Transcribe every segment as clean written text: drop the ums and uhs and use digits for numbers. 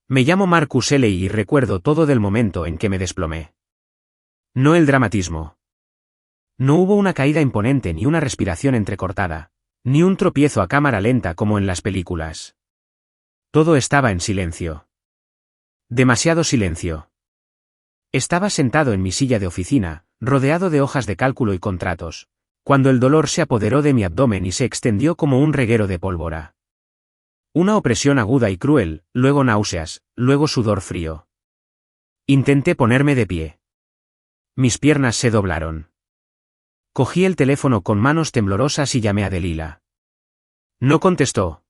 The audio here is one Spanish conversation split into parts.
Me llamo Marcus L. y recuerdo todo del momento en que me desplomé. No el dramatismo. No hubo una caída imponente ni una respiración entrecortada, ni un tropiezo a cámara lenta como en las películas. Todo estaba en silencio. Demasiado silencio. Estaba sentado en mi silla de oficina, rodeado de hojas de cálculo y contratos, cuando el dolor se apoderó de mi abdomen y se extendió como un reguero de pólvora. Una opresión aguda y cruel, luego náuseas, luego sudor frío. Intenté ponerme de pie. Mis piernas se doblaron. Cogí el teléfono con manos temblorosas y llamé a Delila. No contestó.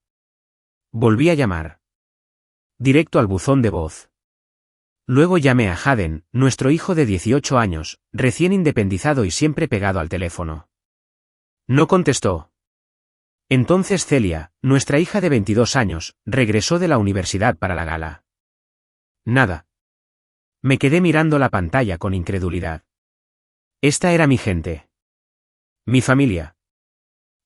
Volví a llamar. Directo al buzón de voz. Luego llamé a Haden, nuestro hijo de 18 años, recién independizado y siempre pegado al teléfono. No contestó. Entonces Celia, nuestra hija de 22 años, regresó de la universidad para la gala. Nada. Me quedé mirando la pantalla con incredulidad. Esta era mi gente. Mi familia.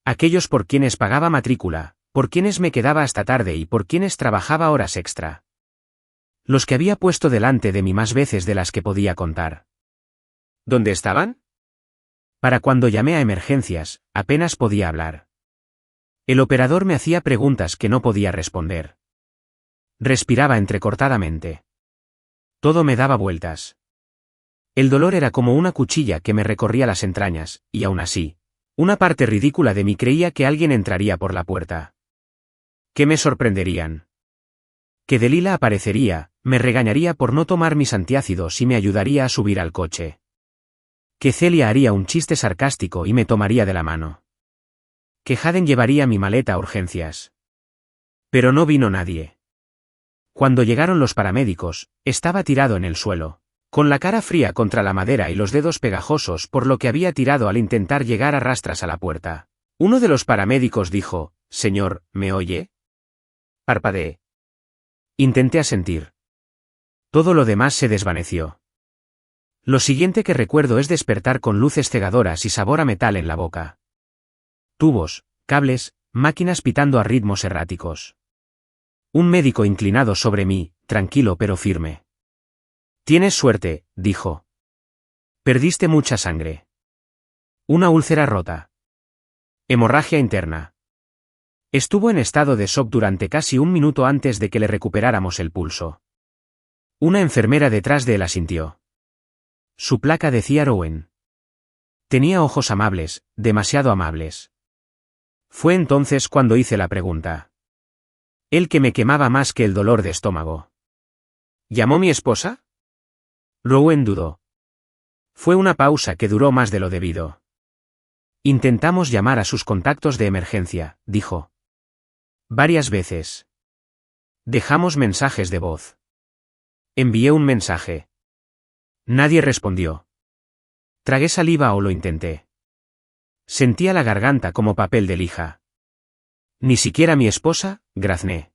Aquellos por quienes pagaba matrícula, por quienes me quedaba hasta tarde y por quienes trabajaba horas extra. Los que había puesto delante de mí más veces de las que podía contar. ¿Dónde estaban? Para cuando llamé a emergencias, apenas podía hablar. El operador me hacía preguntas que no podía responder. Respiraba entrecortadamente. Todo me daba vueltas. El dolor era como una cuchilla que me recorría las entrañas, y aún así, una parte ridícula de mí creía que alguien entraría por la puerta. ¿Qué me sorprenderían? Que Delila aparecería, me regañaría por no tomar mis antiácidos y me ayudaría a subir al coche. Que Celia haría un chiste sarcástico y me tomaría de la mano. Que Haden llevaría mi maleta a urgencias. Pero no vino nadie. Cuando llegaron los paramédicos, estaba tirado en el suelo, con la cara fría contra la madera y los dedos pegajosos por lo que había tirado al intentar llegar a rastras a la puerta. Uno de los paramédicos dijo, «Señor, ¿me oye?» Parpadeé. Intenté asentir. Todo lo demás se desvaneció. Lo siguiente que recuerdo es despertar con luces cegadoras y sabor a metal en la boca. Tubos, cables, máquinas pitando a ritmos erráticos. Un médico inclinado sobre mí, tranquilo pero firme. «Tienes suerte», dijo. «Perdiste mucha sangre. Una úlcera rota. Hemorragia interna». Estuvo en estado de shock durante casi un minuto antes de que le recuperáramos el pulso. Una enfermera detrás de él asintió. Su placa decía Rowan. Tenía ojos amables, demasiado amables. Fue entonces cuando hice la pregunta. El que me quemaba más que el dolor de estómago. ¿Llamó mi esposa? Rowan dudó. Fue una pausa que duró más de lo debido. Intentamos llamar a sus contactos de emergencia, dijo. Varias veces. Dejamos mensajes de voz. Envié un mensaje. Nadie respondió. Tragué saliva o lo intenté. Sentía la garganta como papel de lija. Ni siquiera mi esposa, grazné.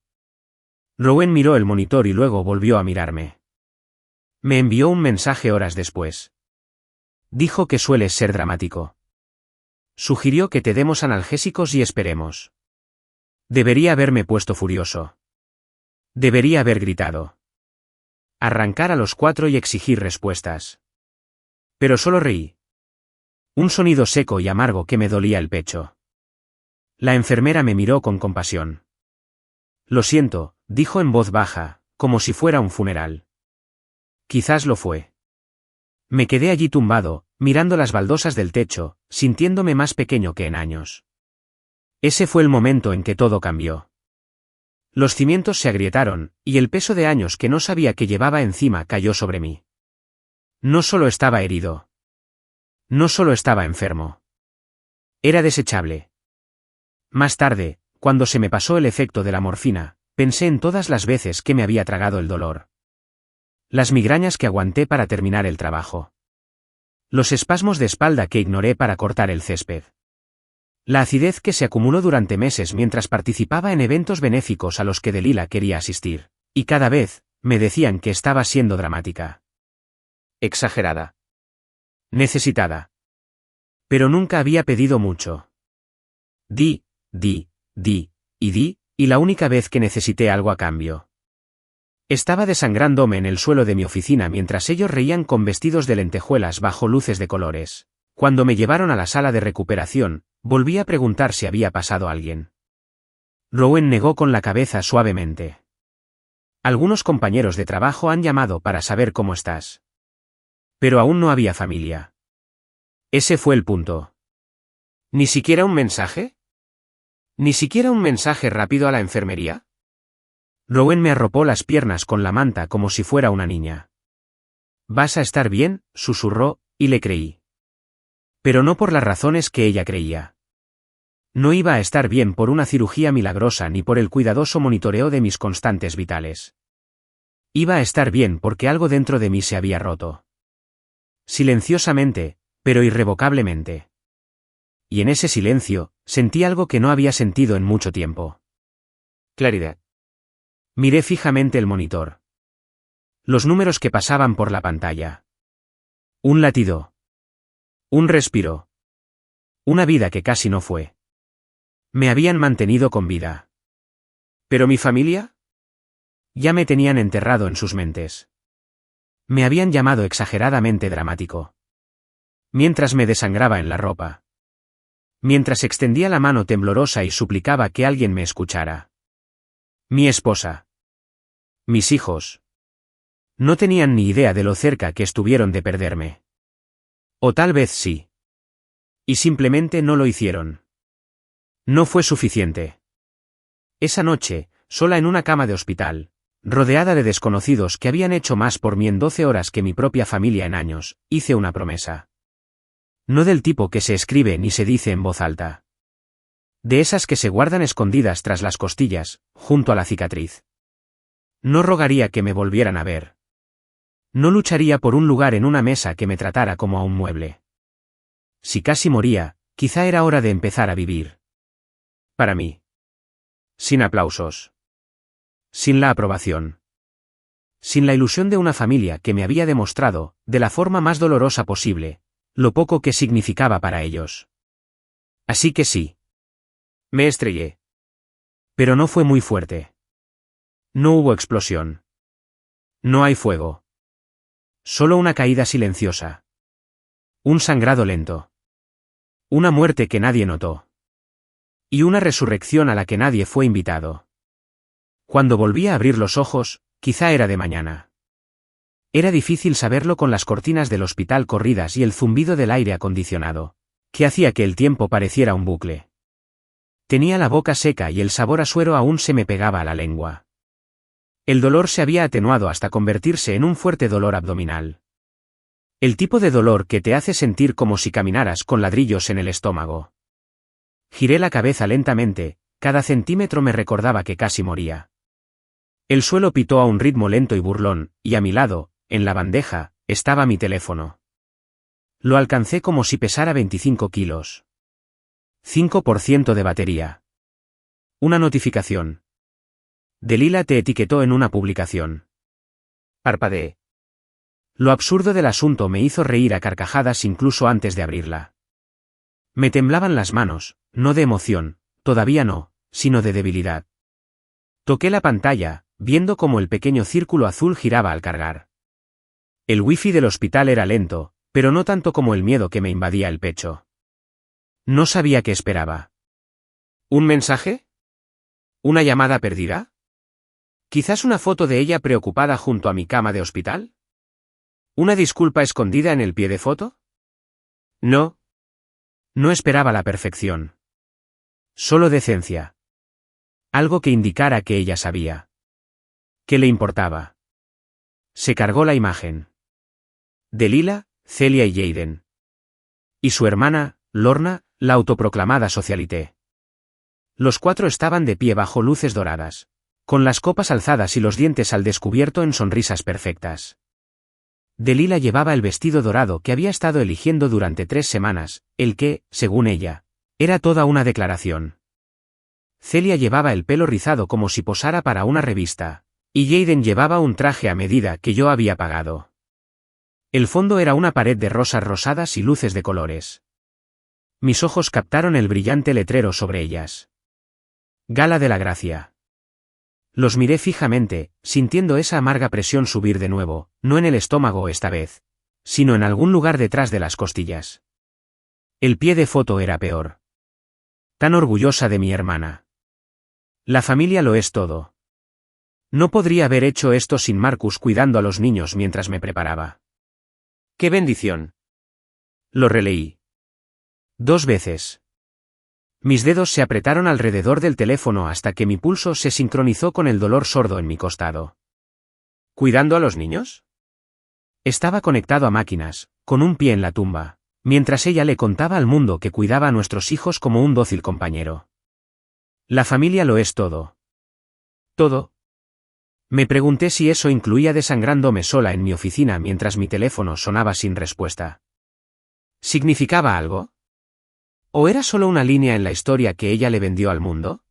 Rowan miró el monitor y luego volvió a mirarme. Me envió un mensaje horas después. Dijo que sueles ser dramático. Sugirió que te demos analgésicos y esperemos. Debería haberme puesto furioso. Debería haber gritado. Arrancar a los 4 y exigir respuestas. Pero solo reí. Un sonido seco y amargo que me dolía el pecho. La enfermera me miró con compasión. Lo siento, dijo en voz baja, como si fuera un funeral. Quizás lo fue. Me quedé allí tumbado, mirando las baldosas del techo, sintiéndome más pequeño que en años. Ese fue el momento en que todo cambió. Los cimientos se agrietaron, y el peso de años que no sabía que llevaba encima cayó sobre mí. No solo estaba herido. No solo estaba enfermo. Era desechable. Más tarde, cuando se me pasó el efecto de la morfina, pensé en todas las veces que me había tragado el dolor. Las migrañas que aguanté para terminar el trabajo. Los espasmos de espalda que ignoré para cortar el césped. La acidez que se acumuló durante meses mientras participaba en eventos benéficos a los que Delila quería asistir, y cada vez, me decían que estaba siendo dramática. Exagerada. Necesitada. Pero nunca había pedido mucho. Di, y la única vez que necesité algo a cambio. Estaba desangrándome en el suelo de mi oficina mientras ellos reían con vestidos de lentejuelas bajo luces de colores. Cuando me llevaron a la sala de recuperación, volví a preguntar si había pasado alguien. Rowan negó con la cabeza suavemente. Algunos compañeros de trabajo han llamado para saber cómo estás. Pero aún no había familia. Ese fue el punto. ¿Ni siquiera un mensaje? ¿Ni siquiera un mensaje rápido a la enfermería? Rowan me arropó las piernas con la manta como si fuera una niña. «Vas a estar bien», susurró, y le creí. Pero no por las razones que ella creía. No iba a estar bien por una cirugía milagrosa ni por el cuidadoso monitoreo de mis constantes vitales. Iba a estar bien porque algo dentro de mí se había roto. Silenciosamente, pero irrevocablemente. Y en ese silencio, sentí algo que no había sentido en mucho tiempo. Claridad. Miré fijamente el monitor. Los números que pasaban por la pantalla. Un latido. Un respiro. Una vida que casi no fue. Me habían mantenido con vida. ¿Pero mi familia? Ya me tenían enterrado en sus mentes. Me habían llamado exageradamente dramático. Mientras me desangraba en la ropa. Mientras extendía la mano temblorosa y suplicaba que alguien me escuchara. Mi esposa. Mis hijos. No tenían ni idea de lo cerca que estuvieron de perderme. O tal vez sí. Y simplemente no lo hicieron. No fue suficiente. Esa noche, sola en una cama de hospital, rodeada de desconocidos que habían hecho más por mí en 12 horas que mi propia familia en años, hice una promesa. No del tipo que se escribe ni se dice en voz alta. De esas que se guardan escondidas tras las costillas, junto a la cicatriz. No rogaría que me volvieran a ver. No lucharía por un lugar en una mesa que me tratara como a un mueble. Si casi moría, quizá era hora de empezar a vivir. Para mí. Sin aplausos. Sin la aprobación. Sin la ilusión de una familia que me había demostrado, de la forma más dolorosa posible, lo poco que significaba para ellos. Así que sí. Me estrellé. Pero no fue muy fuerte. No hubo explosión. No hay fuego. Solo una caída silenciosa. Un sangrado lento. Una muerte que nadie notó. Y una resurrección a la que nadie fue invitado. Cuando volví a abrir los ojos, quizá era de mañana. Era difícil saberlo con las cortinas del hospital corridas y el zumbido del aire acondicionado, que hacía que el tiempo pareciera un bucle. Tenía la boca seca y el sabor a suero aún se me pegaba a la lengua. El dolor se había atenuado hasta convertirse en un fuerte dolor abdominal. El tipo de dolor que te hace sentir como si caminaras con ladrillos en el estómago. Giré la cabeza lentamente, cada centímetro me recordaba que casi moría. El suelo pitó a un ritmo lento y burlón, y a mi lado, en la bandeja, estaba mi teléfono. Lo alcancé como si pesara 25 kilos. 5% de batería. Una notificación. Delila te etiquetó en una publicación. Parpadeé. Lo absurdo del asunto me hizo reír a carcajadas incluso antes de abrirla. Me temblaban las manos, no de emoción, todavía no, sino de debilidad. Toqué la pantalla, viendo cómo el pequeño círculo azul giraba al cargar. El wifi del hospital era lento, pero no tanto como el miedo que me invadía el pecho. No sabía qué esperaba. ¿Un mensaje? ¿Una llamada perdida? ¿Quizás una foto de ella preocupada junto a mi cama de hospital? ¿Una disculpa escondida en el pie de foto? No. No esperaba la perfección. Solo decencia. Algo que indicara que ella sabía. Que le importaba. Se cargó la imagen. Delila, Celia y Jaden. Y su hermana, Lorna, la autoproclamada socialité. Los cuatro estaban de pie bajo luces doradas, con las copas alzadas y los dientes al descubierto en sonrisas perfectas. Delila llevaba el vestido dorado que había estado eligiendo durante 3 semanas, el que, según ella, era toda una declaración. Celia llevaba el pelo rizado como si posara para una revista, y Jaden llevaba un traje a medida que yo había pagado. El fondo era una pared de rosas rosadas y luces de colores. Mis ojos captaron el brillante letrero sobre ellas. Gala de la Gracia. Los miré fijamente, sintiendo esa amarga presión subir de nuevo, no en el estómago esta vez, sino en algún lugar detrás de las costillas. El pie de foto era peor. Tan orgullosa de mi hermana. La familia lo es todo. No podría haber hecho esto sin Marcus cuidando a los niños mientras me preparaba. ¡Qué bendición! Lo releí. 2 veces. Mis dedos se apretaron alrededor del teléfono hasta que mi pulso se sincronizó con el dolor sordo en mi costado. ¿Cuidando a los niños? Estaba conectado a máquinas, con un pie en la tumba, mientras ella le contaba al mundo que cuidaba a nuestros hijos como un dócil compañero. La familia lo es todo. ¿Todo? Me pregunté si eso incluía desangrándome sola en mi oficina mientras mi teléfono sonaba sin respuesta. ¿Significaba algo? ¿O era solo una línea en la historia que ella le vendió al mundo?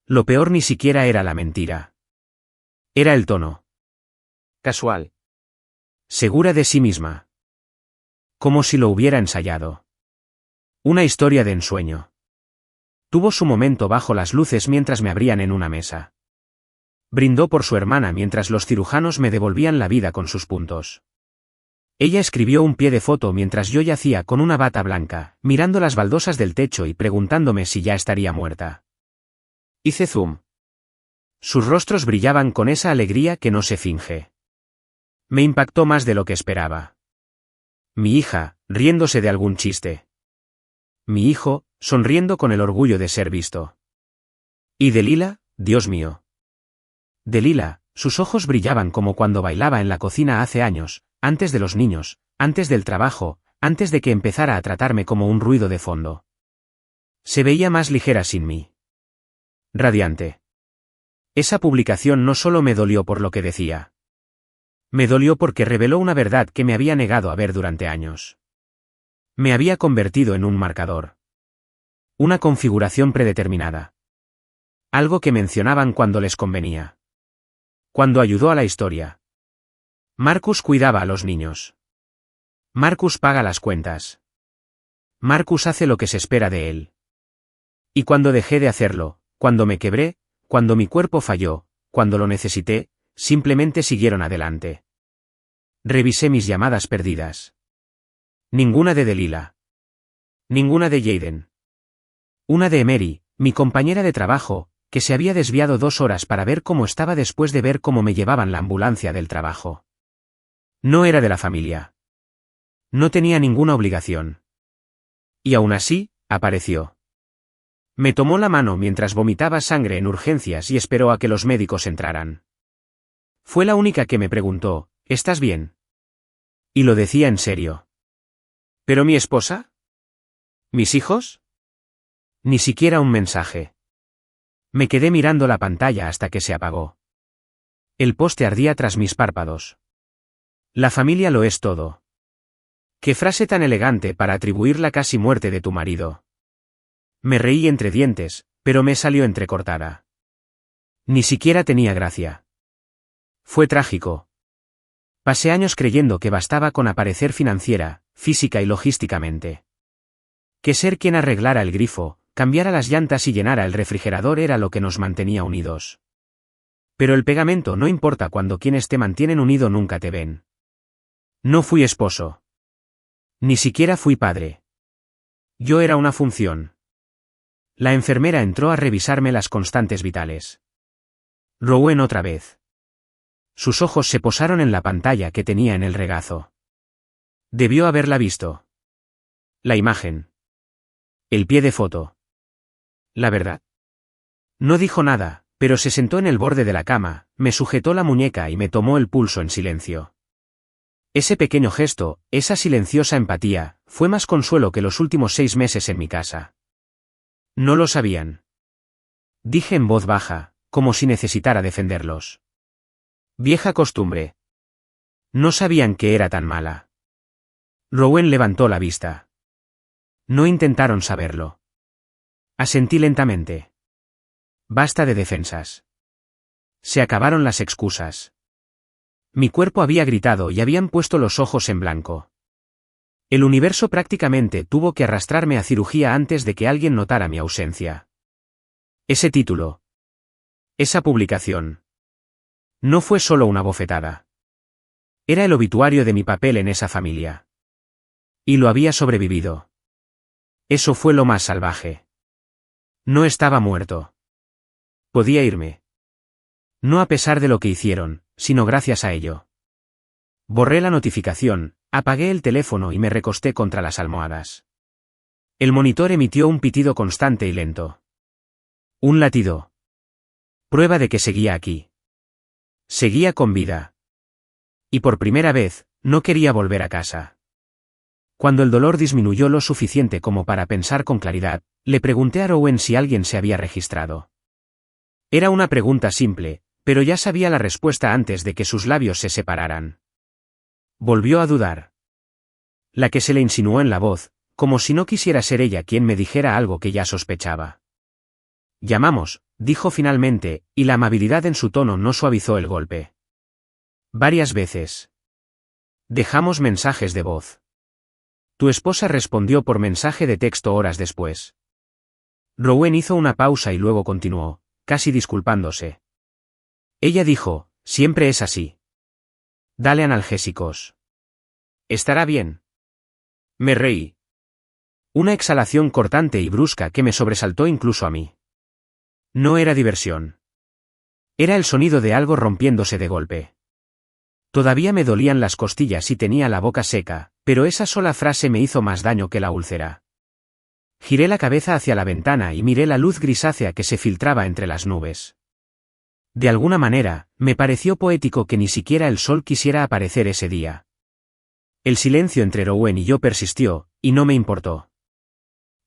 Lo peor ni siquiera era la mentira. Era el tono. Casual. Segura de sí misma. Como si lo hubiera ensayado. Una historia de ensueño. Tuvo su momento bajo las luces mientras me abrían en una mesa. Brindó por su hermana mientras los cirujanos me devolvían la vida con sus puntos. Ella escribió un pie de foto mientras yo yacía con una bata blanca, mirando las baldosas del techo y preguntándome si ya estaría muerta. Hice zoom. Sus rostros brillaban con esa alegría que no se finge. Me impactó más de lo que esperaba. Mi hija, riéndose de algún chiste. Mi hijo, sonriendo con el orgullo de ser visto. Y Delila, Dios mío. Delila, sus ojos brillaban como cuando bailaba en la cocina hace años, antes de los niños, antes del trabajo, antes de que empezara a tratarme como un ruido de fondo. Se veía más ligera sin mí. Radiante. Esa publicación no solo me dolió por lo que decía. Me dolió porque reveló una verdad que me había negado a ver durante años. Me había convertido en un marcador. Una configuración predeterminada. Algo que mencionaban cuando les convenía. Cuando ayudó a la historia. Marcus cuidaba a los niños. Marcus paga las cuentas. Marcus hace lo que se espera de él. Y cuando dejé de hacerlo, cuando me quebré, cuando mi cuerpo falló, cuando lo necesité, simplemente siguieron adelante. Revisé mis llamadas perdidas. Ninguna de Delila. Ninguna de Jaden. Una de Emery, mi compañera de trabajo, que se había desviado 2 horas para ver cómo estaba después de ver cómo me llevaban la ambulancia del trabajo. No era de la familia. No tenía ninguna obligación. Y aún así, apareció. Me tomó la mano mientras vomitaba sangre en urgencias y esperó a que los médicos entraran. Fue la única que me preguntó, ¿estás bien? Y lo decía en serio. ¿Pero mi esposa? ¿Mis hijos? Ni siquiera un mensaje. Me quedé mirando la pantalla hasta que se apagó. El poste ardía tras mis párpados. La familia lo es todo. Qué frase tan elegante para atribuir la casi muerte de tu marido. Me reí entre dientes, pero me salió entrecortada. Ni siquiera tenía gracia. Fue trágico. Pasé años creyendo que bastaba con aparecer financiera, física y logísticamente. Que ser quien arreglara el grifo, cambiara las llantas y llenara el refrigerador era lo que nos mantenía unidos. Pero el pegamento no importa cuando quienes te mantienen unido nunca te ven. No fui esposo. Ni siquiera fui padre. Yo era una función. La enfermera entró a revisarme las constantes vitales. Rowen otra vez. Sus ojos se posaron en la pantalla que tenía en el regazo. Debió haberla visto. La imagen. El pie de foto. La verdad. No dijo nada, pero se sentó en el borde de la cama, me sujetó la muñeca y me tomó el pulso en silencio. Ese pequeño gesto, esa silenciosa empatía, fue más consuelo que los últimos 6 meses en mi casa. No lo sabían. Dije en voz baja, como si necesitara defenderlos. Vieja costumbre. No sabían que era tan mala. Rowen levantó la vista. No intentaron saberlo. Asentí lentamente. Basta de defensas. Se acabaron las excusas. Mi cuerpo había gritado y habían puesto los ojos en blanco. El universo prácticamente tuvo que arrastrarme a cirugía antes de que alguien notara mi ausencia. Ese título. Esa publicación no fue solo una bofetada. Era el obituario de mi papel en esa familia. Y lo había sobrevivido. Eso fue lo más salvaje. No estaba muerto. Podía irme. No a pesar de lo que hicieron, sino gracias a ello. Borré la notificación, apagué el teléfono y me recosté contra las almohadas. El monitor emitió un pitido constante y lento. Un latido. Prueba de que seguía aquí. Seguía con vida. Y por primera vez, no quería volver a casa. Cuando el dolor disminuyó lo suficiente como para pensar con claridad, le pregunté a Rowan si alguien se había registrado. Era una pregunta simple, pero ya sabía la respuesta antes de que sus labios se separaran. Volvió a dudar. La que se le insinuó en la voz, como si no quisiera ser ella quien me dijera algo que ya sospechaba. Llamamos, dijo finalmente, y la amabilidad en su tono no suavizó el golpe. Varias veces. Dejamos mensajes de voz. Tu esposa respondió por mensaje de texto horas después. Rowan hizo una pausa y luego continuó, casi disculpándose. Ella dijo, siempre es así. Dale analgésicos. Estará bien. Me reí. Una exhalación cortante y brusca que me sobresaltó incluso a mí. No era diversión. Era el sonido de algo rompiéndose de golpe. Todavía me dolían las costillas y tenía la boca seca, pero esa sola frase me hizo más daño que la úlcera. Giré la cabeza hacia la ventana y miré la luz grisácea que se filtraba entre las nubes. De alguna manera, me pareció poético que ni siquiera el sol quisiera aparecer ese día. El silencio entre Rowan y yo persistió, y no me importó.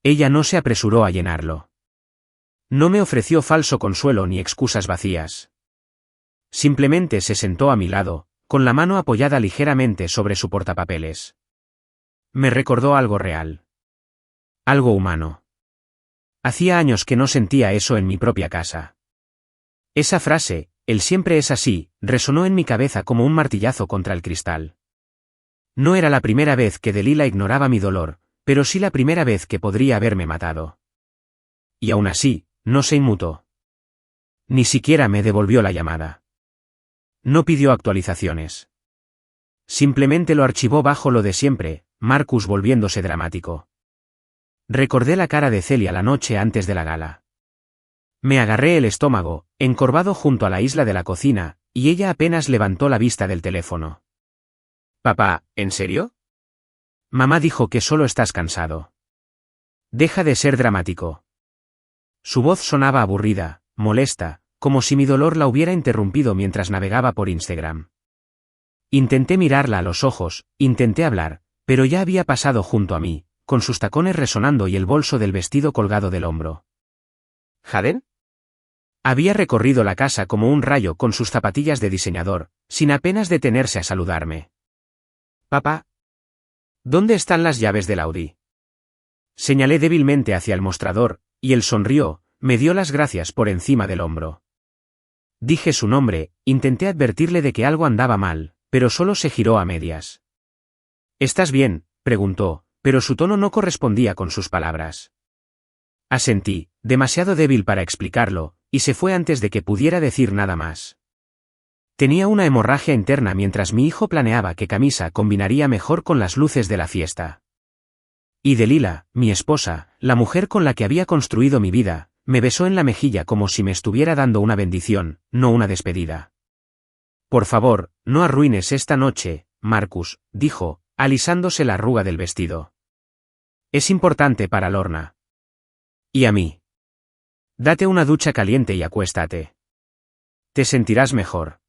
Ella no se apresuró a llenarlo. No me ofreció falso consuelo ni excusas vacías. Simplemente se sentó a mi lado, con la mano apoyada ligeramente sobre su portapapeles. Me recordó algo real. Algo humano. Hacía años que no sentía eso en mi propia casa. Esa frase, él siempre es así, resonó en mi cabeza como un martillazo contra el cristal. No era la primera vez que Delilah ignoraba mi dolor, pero sí la primera vez que podría haberme matado. Y aún así, no se inmutó. Ni siquiera me devolvió la llamada. No pidió actualizaciones. Simplemente lo archivó bajo lo de siempre, Marcus volviéndose dramático. Recordé la cara de Celia la noche antes de la gala. Me agarré el estómago, encorvado junto a la isla de la cocina, y ella apenas levantó la vista del teléfono. Papá, ¿en serio? Mamá dijo que solo estás cansado. Deja de ser dramático. Su voz sonaba aburrida, molesta, como si mi dolor la hubiera interrumpido mientras navegaba por Instagram. Intenté mirarla a los ojos, intenté hablar, pero ya había pasado junto a mí, con sus tacones resonando y el bolso del vestido colgado del hombro. ¿Jaden? Había recorrido la casa como un rayo con sus zapatillas de diseñador, sin apenas detenerse a saludarme. Papá. ¿Dónde están las llaves del Audi? Señalé débilmente hacia el mostrador, y él sonrió, me dio las gracias por encima del hombro. Dije su nombre, intenté advertirle de que algo andaba mal, pero solo se giró a medias. ¿Estás bien?, preguntó, pero su tono no correspondía con sus palabras. Asentí, demasiado débil para explicarlo, y se fue antes de que pudiera decir nada más. Tenía una hemorragia interna mientras mi hijo planeaba qué camisa combinaría mejor con las luces de la fiesta. Y Delilah, mi esposa, la mujer con la que había construido mi vida, me besó en la mejilla como si me estuviera dando una bendición, no una despedida. Por favor, no arruines esta noche, Marcus, dijo, alisándose la arruga del vestido. Es importante para Lorna. Y a mí. Date una ducha caliente y acuéstate. Te sentirás mejor.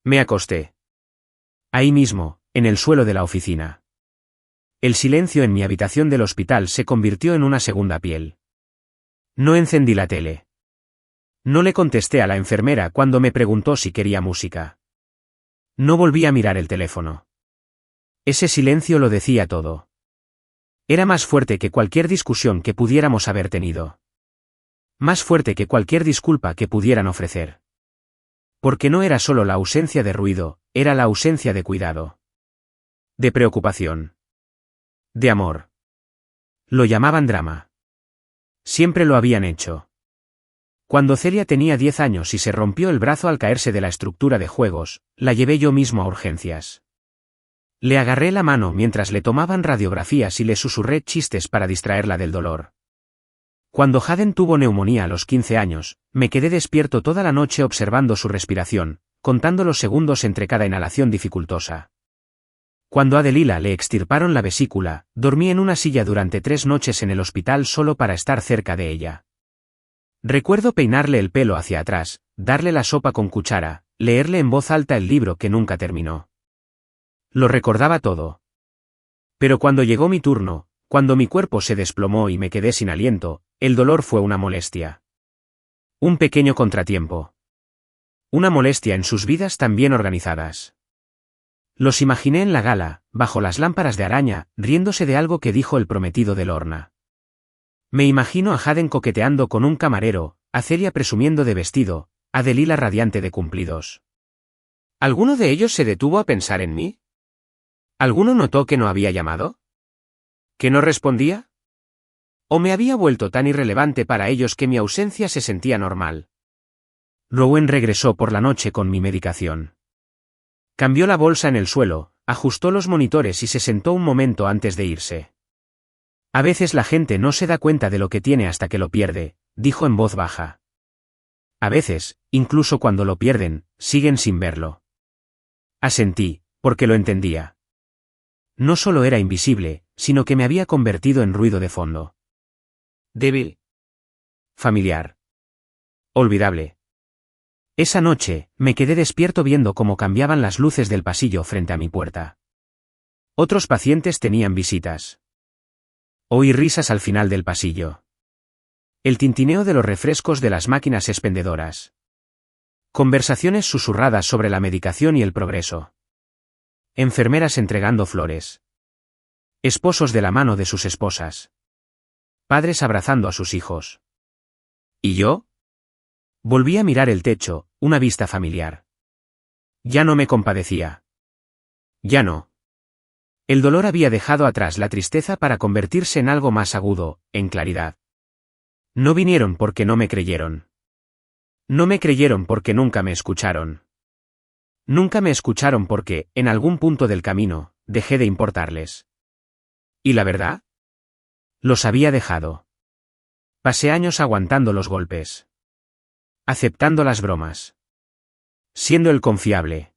Me acosté. Ahí mismo, en el suelo de la oficina. El silencio en mi habitación del hospital se convirtió en una segunda piel. No encendí la tele. No le contesté a la enfermera cuando me preguntó si quería música. No volví a mirar el teléfono. Ese silencio lo decía todo. Era más fuerte que cualquier discusión que pudiéramos haber tenido. Más fuerte que cualquier disculpa que pudieran ofrecer. Porque no era solo la ausencia de ruido, era la ausencia de cuidado. De preocupación. De amor. Lo llamaban drama. Siempre lo habían hecho. Cuando Celia tenía 10 años y se rompió el brazo al caerse de la estructura de juegos, la llevé yo mismo a urgencias. Le agarré la mano mientras le tomaban radiografías y le susurré chistes para distraerla del dolor. Cuando Haden tuvo neumonía a los 15 años, me quedé despierto toda la noche observando su respiración, contando los segundos entre cada inhalación dificultosa. Cuando a Delila le extirparon la vesícula, dormí en una silla durante 3 noches en el hospital solo para estar cerca de ella. Recuerdo peinarle el pelo hacia atrás, darle la sopa con cuchara, leerle en voz alta el libro que nunca terminó. Lo recordaba todo. Pero cuando llegó mi turno, cuando mi cuerpo se desplomó y me quedé sin aliento, el dolor fue una molestia. Un pequeño contratiempo. Una molestia en sus vidas tan bien organizadas. Los imaginé en la gala, bajo las lámparas de araña, riéndose de algo que dijo el prometido de Lorna. Me imagino a Haden coqueteando con un camarero, a Celia presumiendo de vestido, a Delila radiante de cumplidos. ¿Alguno de ellos se detuvo a pensar en mí? ¿Alguno notó que no había llamado? ¿Que no respondía? ¿O me había vuelto tan irrelevante para ellos que mi ausencia se sentía normal? Rowan regresó por la noche con mi medicación. Cambió la bolsa en el suelo, ajustó los monitores y se sentó un momento antes de irse. A veces la gente no se da cuenta de lo que tiene hasta que lo pierde, dijo en voz baja. A veces, incluso cuando lo pierden, siguen sin verlo. Asentí, porque lo entendía. No solo era invisible, sino que me había convertido en ruido de fondo. Débil. Familiar. Olvidable. Esa noche, me quedé despierto viendo cómo cambiaban las luces del pasillo frente a mi puerta. Otros pacientes tenían visitas. Oí risas al final del pasillo. El tintineo de los refrescos de las máquinas expendedoras. Conversaciones susurradas sobre la medicación y el progreso. Enfermeras entregando flores. Esposos de la mano de sus esposas. Padres abrazando a sus hijos. ¿Y yo? Volví a mirar el techo, una vista familiar. Ya no me compadecía. Ya no. El dolor había dejado atrás la tristeza para convertirse en algo más agudo, en claridad. No vinieron porque no me creyeron. No me creyeron porque nunca me escucharon. Nunca me escucharon porque, en algún punto del camino, dejé de importarles. ¿Y la verdad? Los había dejado. Pasé años aguantando los golpes. Aceptando las bromas. Siendo el confiable.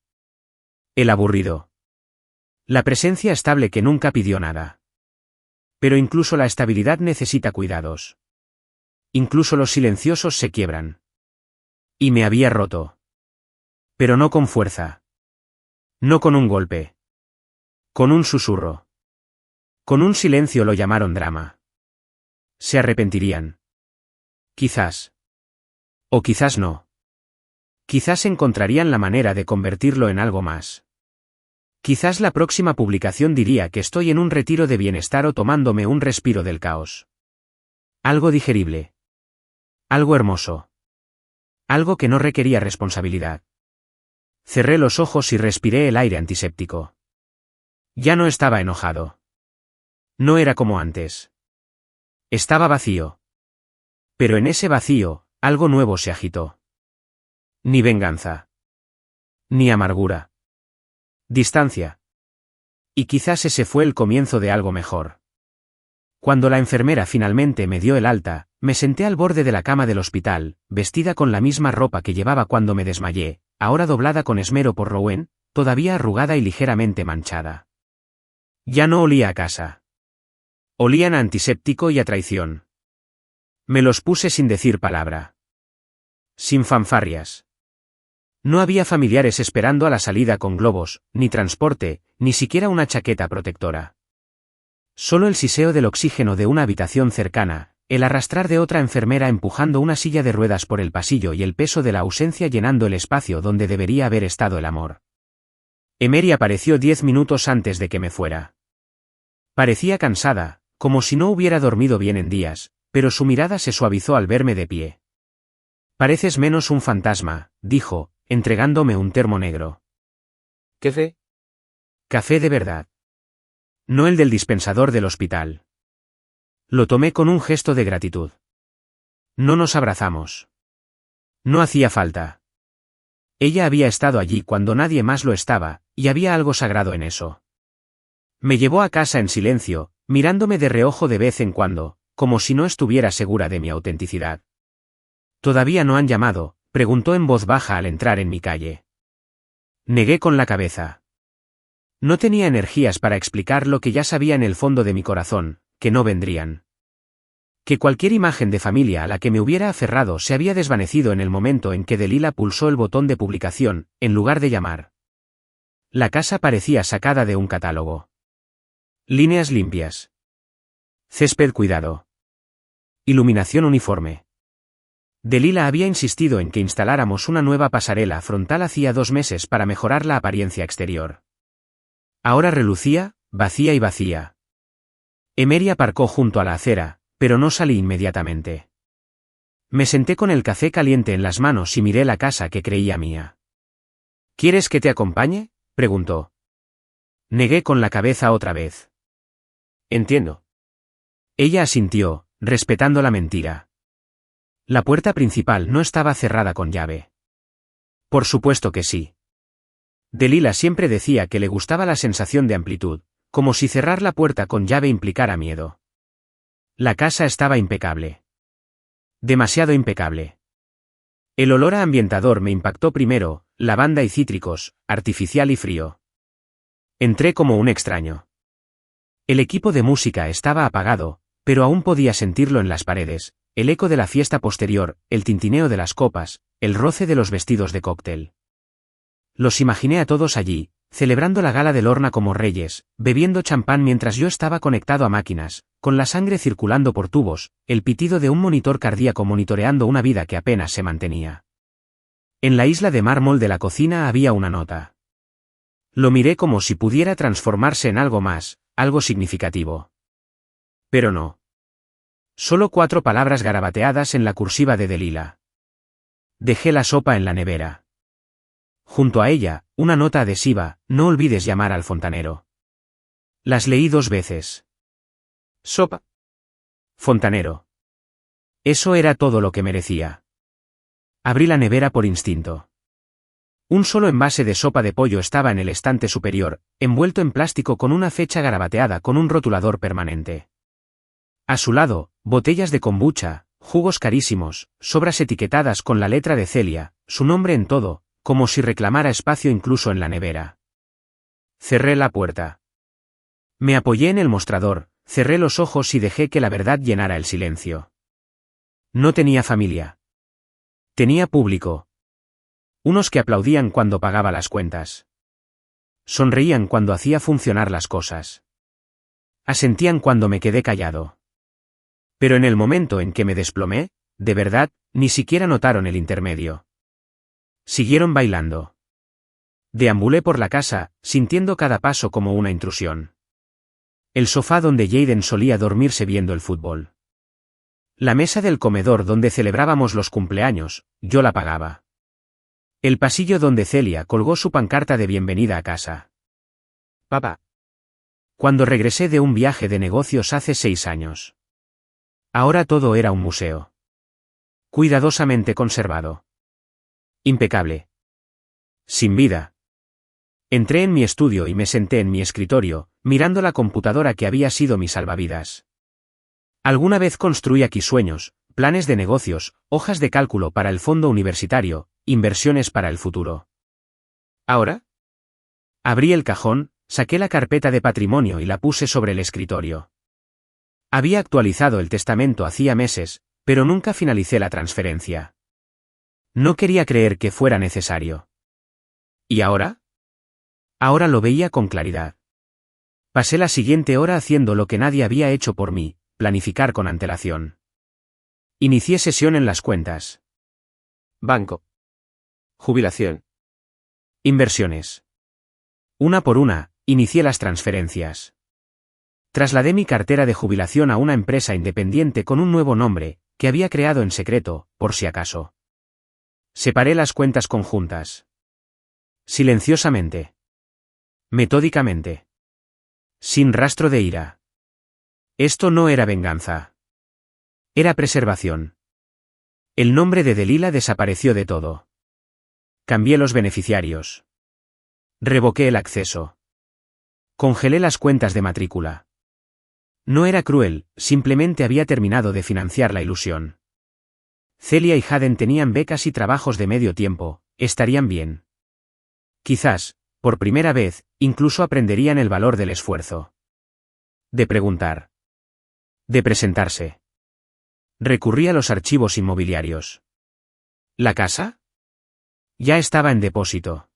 El aburrido. La presencia estable que nunca pidió nada. Pero incluso la estabilidad necesita cuidados. Incluso los silenciosos se quiebran. Y me había roto. Pero no con fuerza. No con un golpe. Con un susurro. Con un silencio lo llamaron drama. Se arrepentirían. Quizás. O quizás no. Quizás encontrarían la manera de convertirlo en algo más. Quizás la próxima publicación diría que estoy en un retiro de bienestar o tomándome un respiro del caos. Algo digerible. Algo hermoso. Algo que no requería responsabilidad. Cerré los ojos y respiré el aire antiséptico. Ya no estaba enojado. No era como antes. Estaba vacío. Pero en ese vacío, algo nuevo se agitó. Ni venganza. Ni amargura. Distancia. Y quizás ese fue el comienzo de algo mejor. Cuando la enfermera finalmente me dio el alta, me senté al borde de la cama del hospital, vestida con la misma ropa que llevaba cuando me desmayé, ahora doblada con esmero por Rowan, todavía arrugada y ligeramente manchada. Ya no olía a casa. Olían a antiséptico y a traición. Me los puse sin decir palabra. Sin fanfarrias. No había familiares esperando a la salida con globos, ni transporte, ni siquiera una chaqueta protectora. Solo el siseo del oxígeno de una habitación cercana, el arrastrar de otra enfermera empujando una silla de ruedas por el pasillo y el peso de la ausencia llenando el espacio donde debería haber estado el amor. Emery apareció 10 minutos antes de que me fuera. Parecía cansada, como si no hubiera dormido bien en días, pero su mirada se suavizó al verme de pie. Pareces menos un fantasma, dijo, entregándome un termo negro. ¿Café? Café de verdad. No el del dispensador del hospital. Lo tomé con un gesto de gratitud. No nos abrazamos. No hacía falta. Ella había estado allí cuando nadie más lo estaba, y había algo sagrado en eso. Me llevó a casa en silencio, mirándome de reojo de vez en cuando, como si no estuviera segura de mi autenticidad. ¿Todavía no han llamado?, preguntó en voz baja al entrar en mi calle. Negué con la cabeza. No tenía energías para explicar lo que ya sabía en el fondo de mi corazón, que no vendrían. Que cualquier imagen de familia a la que me hubiera aferrado se había desvanecido en el momento en que Delila pulsó el botón de publicación, en lugar de llamar. La casa parecía sacada de un catálogo. Líneas limpias. Césped cuidado. Iluminación uniforme. Delila había insistido en que instaláramos una nueva pasarela frontal hacía 2 meses para mejorar la apariencia exterior. Ahora relucía, vacía y vacía. Emery aparcó junto a la acera, pero no salí inmediatamente. Me senté con el café caliente en las manos y miré la casa que creía mía. ¿Quieres que te acompañe?, preguntó. Negué con la cabeza otra vez. Entiendo. Ella asintió, respetando la mentira. La puerta principal no estaba cerrada con llave. Por supuesto que sí. Delila siempre decía que le gustaba la sensación de amplitud, como si cerrar la puerta con llave implicara miedo. La casa estaba impecable. Demasiado impecable. El olor a ambientador me impactó primero, lavanda y cítricos, artificial y frío. Entré como un extraño. El equipo de música estaba apagado, pero aún podía sentirlo en las paredes, el eco de la fiesta posterior, el tintineo de las copas, el roce de los vestidos de cóctel. Los imaginé a todos allí, celebrando la gala del Lorna como reyes, bebiendo champán mientras yo estaba conectado a máquinas, con la sangre circulando por tubos, el pitido de un monitor cardíaco monitoreando una vida que apenas se mantenía. En la isla de mármol de la cocina había una nota. Lo miré como si pudiera transformarse en algo más, algo significativo. Pero no. Solo 4 palabras garabateadas en la cursiva de Delila. Dejé la sopa en la nevera. Junto a ella, una nota adhesiva: no olvides llamar al fontanero. Las leí 2 veces. Sopa. Fontanero. Eso era todo lo que merecía. Abrí la nevera por instinto. Un solo envase de sopa de pollo estaba en el estante superior, envuelto en plástico con una fecha garabateada con un rotulador permanente. A su lado, botellas de kombucha, jugos carísimos, sobras etiquetadas con la letra de Celia, su nombre en todo, como si reclamara espacio incluso en la nevera. Cerré la puerta. Me apoyé en el mostrador, cerré los ojos y dejé que la verdad llenara el silencio. No tenía familia. Tenía público. Unos que aplaudían cuando pagaba las cuentas. Sonreían cuando hacía funcionar las cosas. Asentían cuando me quedé callado. Pero en el momento en que me desplomé, de verdad, ni siquiera notaron el intermedio. Siguieron bailando. Deambulé por la casa, sintiendo cada paso como una intrusión. El sofá donde Jaden solía dormirse viendo el fútbol. La mesa del comedor donde celebrábamos los cumpleaños, yo la pagaba. El pasillo donde Celia colgó su pancarta de bienvenida a casa. Papá. Cuando regresé de un viaje de negocios hace 6 años. Ahora todo era un museo. Cuidadosamente conservado. Impecable. Sin vida. Entré en mi estudio y me senté en mi escritorio, mirando la computadora que había sido mi salvavidas. Alguna vez construí aquí sueños, planes de negocios, hojas de cálculo para el fondo universitario, inversiones para el futuro. ¿Ahora? Abrí el cajón, saqué la carpeta de patrimonio y la puse sobre el escritorio. Había actualizado el testamento hacía meses, pero nunca finalicé la transferencia. No quería creer que fuera necesario. ¿Y ahora? Ahora lo veía con claridad. Pasé la siguiente hora haciendo lo que nadie había hecho por mí, planificar con antelación. Inicié sesión en las cuentas. Banco. Jubilación. Inversiones. Una por una, inicié las transferencias. Trasladé mi cartera de jubilación a una empresa independiente con un nuevo nombre, que había creado en secreto, por si acaso. Separé las cuentas conjuntas. Silenciosamente. Metódicamente. Sin rastro de ira. Esto no era venganza. Era preservación. El nombre de Delila desapareció de todo. Cambié los beneficiarios. Revoqué el acceso. Congelé las cuentas de matrícula. No era cruel, simplemente había terminado de financiar la ilusión. Celia y Hayden tenían becas y trabajos de medio tiempo, estarían bien. Quizás, por primera vez, incluso aprenderían el valor del esfuerzo. De preguntar. De presentarse. Recurrí a los archivos inmobiliarios. ¿La casa? Ya estaba en depósito.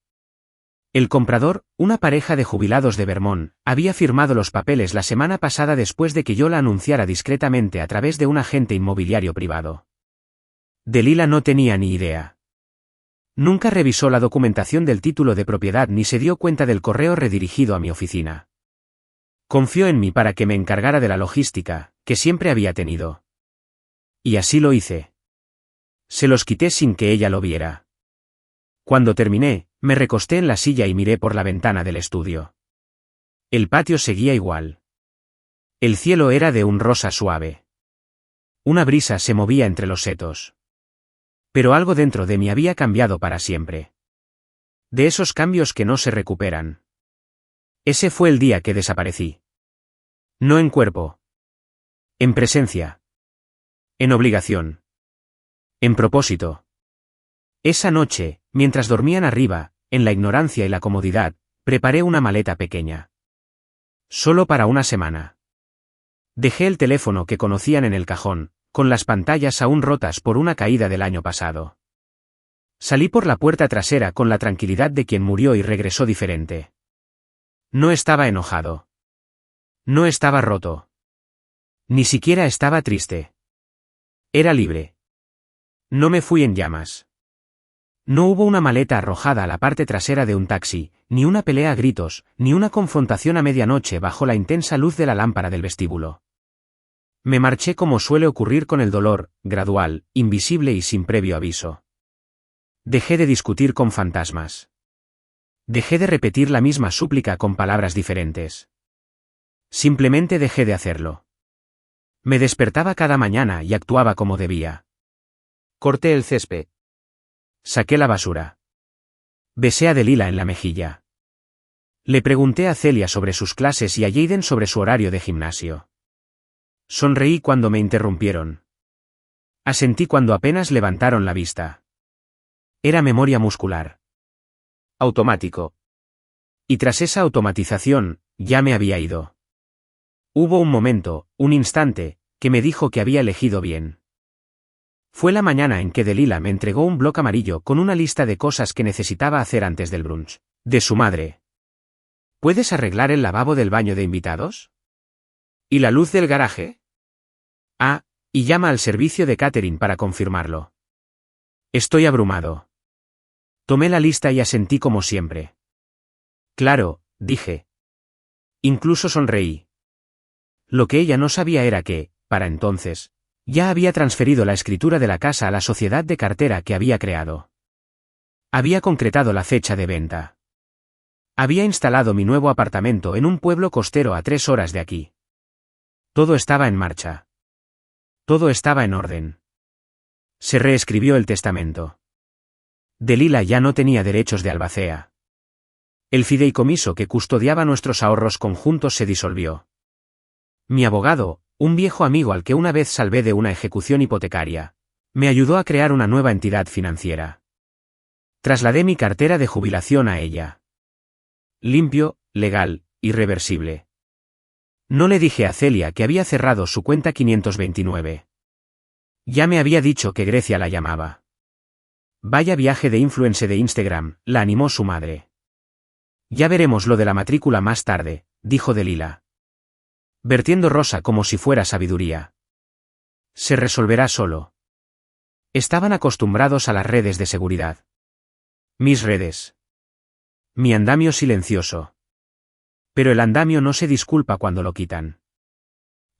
El comprador, una pareja de jubilados de Vermont, había firmado los papeles la semana pasada después de que yo la anunciara discretamente a través de un agente inmobiliario privado. Delila no tenía ni idea. Nunca revisó la documentación del título de propiedad ni se dio cuenta del correo redirigido a mi oficina. Confió en mí para que me encargara de la logística, que siempre había tenido. Y así lo hice. Se los quité sin que ella lo viera. Cuando terminé, me recosté en la silla y miré por la ventana del estudio. El patio seguía igual. El cielo era de un rosa suave. Una brisa se movía entre los setos. Pero algo dentro de mí había cambiado para siempre. De esos cambios que no se recuperan. Ese fue el día que desaparecí. No en cuerpo. En presencia. En obligación. En propósito. Esa noche, mientras dormían arriba, en la ignorancia y la comodidad, preparé una maleta pequeña. Solo para una semana. Dejé el teléfono que conocían en el cajón, con las pantallas aún rotas por una caída del año pasado. Salí por la puerta trasera con la tranquilidad de quien murió y regresó diferente. No estaba enojado. No estaba roto. Ni siquiera estaba triste. Era libre. No me fui en llamas. No hubo una maleta arrojada a la parte trasera de un taxi, ni una pelea a gritos, ni una confrontación a medianoche bajo la intensa luz de la lámpara del vestíbulo. Me marché como suele ocurrir con el dolor, gradual, invisible y sin previo aviso. Dejé de discutir con fantasmas. Dejé de repetir la misma súplica con palabras diferentes. Simplemente dejé de hacerlo. Me despertaba cada mañana y actuaba como debía. Corté el césped. Saqué la basura. Besé a Delila en la mejilla. Le pregunté a Celia sobre sus clases y a Jaden sobre su horario de gimnasio. Sonreí cuando me interrumpieron. Asentí cuando apenas levantaron la vista. Era memoria muscular. Automático. Y tras esa automatización, ya me había ido. Hubo un momento, un instante, que me dijo que había elegido bien. Fue la mañana en que Delila me entregó un bloc amarillo con una lista de cosas que necesitaba hacer antes del brunch. De su madre. ¿Puedes arreglar el lavabo del baño de invitados? ¿Y la luz del garaje? Ah, y llama al servicio de catering para confirmarlo. Estoy abrumado. Tomé la lista y asentí como siempre. Claro, dije. Incluso sonreí. Lo que ella no sabía era que, para entonces, ya había transferido la escritura de la casa a la sociedad de cartera que había creado. Había concretado la fecha de venta. Había instalado mi nuevo apartamento en un pueblo costero a 3 horas de aquí. Todo estaba en marcha. Todo estaba en orden. Se reescribió el testamento. Delila ya no tenía derechos de albacea. El fideicomiso que custodiaba nuestros ahorros conjuntos se disolvió. Mi abogado, un viejo amigo al que una vez salvé de una ejecución hipotecaria, me ayudó a crear una nueva entidad financiera. Trasladé mi cartera de jubilación a ella. Limpio, legal, irreversible. No le dije a Celia que había cerrado su cuenta 529. Ya me había dicho que Grecia la llamaba. Vaya viaje de influencer de Instagram, la animó su madre. Ya veremos lo de la matrícula más tarde, dijo Delila. Vertiendo rosa como si fuera sabiduría. Se resolverá solo. Estaban acostumbrados a las redes de seguridad. Mis redes. Mi andamio silencioso. Pero el andamio no se disculpa cuando lo quitan.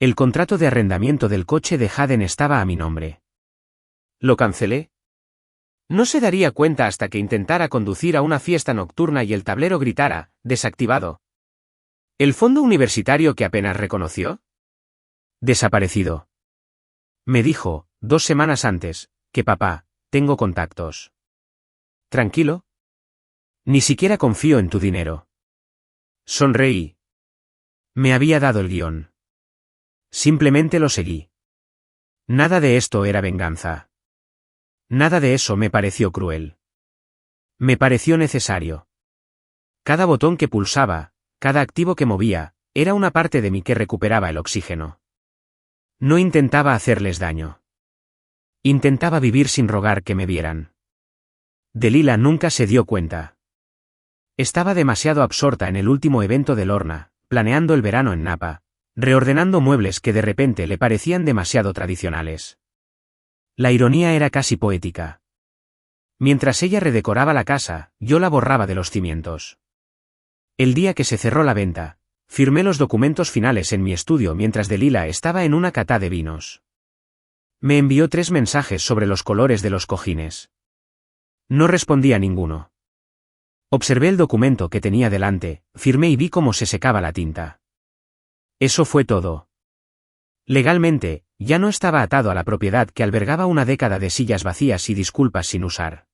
El contrato de arrendamiento del coche de Hayden estaba a mi nombre. ¿Lo cancelé? No se daría cuenta hasta que intentara conducir a una fiesta nocturna y el tablero gritara, desactivado. ¿El fondo universitario que apenas reconoció? Desaparecido. Me dijo, 2 semanas antes, Que papá, tengo contactos. ¿Tranquilo? Ni siquiera confío en tu dinero. Sonreí. Me había dado el guión. Simplemente lo seguí. Nada de esto era venganza. Nada de eso me pareció cruel. Me pareció necesario. Cada botón que pulsaba, cada activo que movía, era una parte de mí que recuperaba el oxígeno. No intentaba hacerles daño. Intentaba vivir sin rogar que me vieran. Delila nunca se dio cuenta. Estaba demasiado absorta en el último evento de Lorna, planeando el verano en Napa, reordenando muebles que de repente le parecían demasiado tradicionales. La ironía era casi poética. Mientras ella redecoraba la casa, yo la borraba de los cimientos. El día que se cerró la venta, firmé los documentos finales en mi estudio mientras Delila estaba en una cata de vinos. Me envió 3 mensajes sobre los colores de los cojines. No respondí a ninguno. Observé el documento que tenía delante, firmé y vi cómo se secaba la tinta. Eso fue todo. Legalmente, ya no estaba atado a la propiedad que albergaba una década de sillas vacías y disculpas sin usar.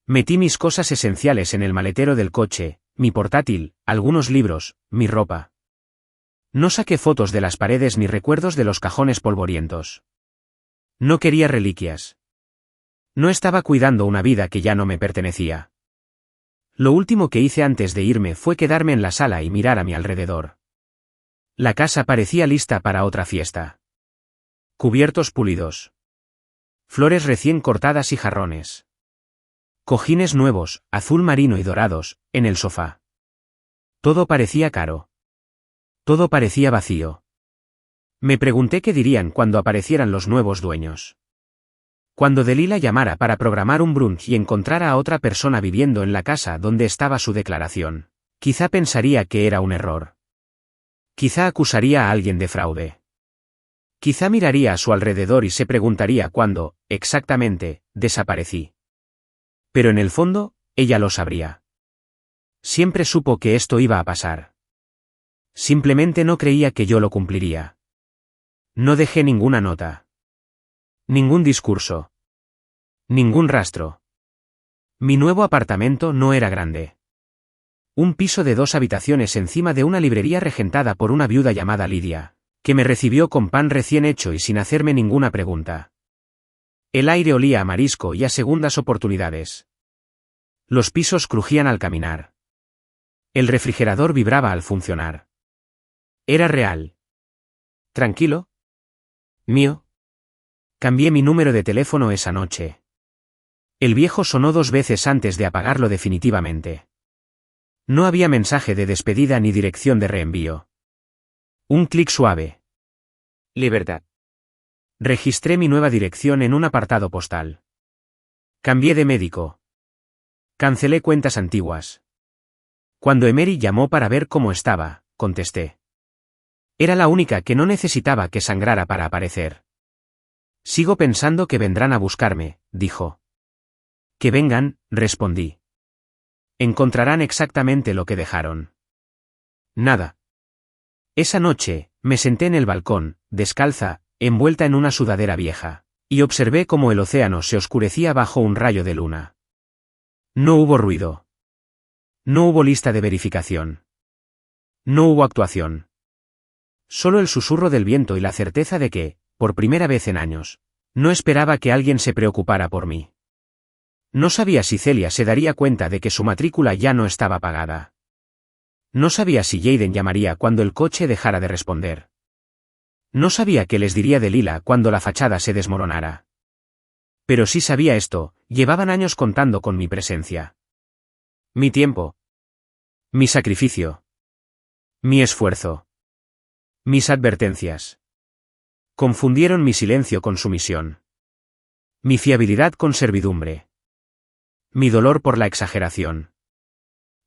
Metí mis cosas esenciales en el maletero del coche, mi portátil, algunos libros, mi ropa. No saqué fotos de las paredes ni recuerdos de los cajones polvorientos. No quería reliquias. No estaba cuidando una vida que ya no me pertenecía. Lo último que hice antes de irme fue quedarme en la sala y mirar a mi alrededor. La casa parecía lista para otra fiesta. Cubiertos pulidos. Flores recién cortadas y jarrones. Cojines nuevos, azul marino y dorados, en el sofá. Todo parecía caro. Todo parecía vacío. Me pregunté qué dirían cuando aparecieran los nuevos dueños. Cuando Delila llamara para programar un brunch y encontrara a otra persona viviendo en la casa donde estaba su declaración, quizá pensaría que era un error. Quizá acusaría a alguien de fraude. Quizá miraría a su alrededor y se preguntaría cuándo, exactamente, desaparecí. Pero en el fondo, ella lo sabría. Siempre supo que esto iba a pasar. Simplemente no creía que yo lo cumpliría. No dejé ninguna nota. Ningún discurso. Ningún rastro. Mi nuevo apartamento no era grande. Un piso de 2 habitaciones encima de una librería regentada por una viuda llamada Lidia, que me recibió con pan recién hecho y sin hacerme ninguna pregunta. El aire olía a marisco y a segundas oportunidades. Los pisos crujían al caminar. El refrigerador vibraba al funcionar. Era real. ¿Tranquilo? ¿Mío? Cambié mi número de teléfono esa noche. El viejo sonó 2 veces antes de apagarlo definitivamente. No había mensaje de despedida ni dirección de reenvío. Un clic suave. Libertad. Registré mi nueva dirección en un apartado postal. Cambié de médico. Cancelé cuentas antiguas. Cuando Emery llamó para ver cómo estaba, contesté. Era la única que no necesitaba que sangrara para aparecer. Sigo pensando que vendrán a buscarme, dijo. Que vengan, respondí. Encontrarán exactamente lo que dejaron. Nada. Esa noche, me senté en el balcón, descalza, envuelta en una sudadera vieja, y observé cómo el océano se oscurecía bajo un rayo de luna. No hubo ruido. No hubo lista de verificación. No hubo actuación. Solo el susurro del viento y la certeza de que, por primera vez en años, no esperaba que alguien se preocupara por mí. No sabía si Celia se daría cuenta de que su matrícula ya no estaba pagada. No sabía si Jaden llamaría cuando el coche dejara de responder. No sabía qué les diría Delila cuando la fachada se desmoronara. Pero sí sabía esto, llevaban años contando con mi presencia. Mi tiempo. Mi sacrificio. Mi esfuerzo. Mis advertencias. Confundieron mi silencio con sumisión. Mi fiabilidad con servidumbre. Mi dolor por la exageración.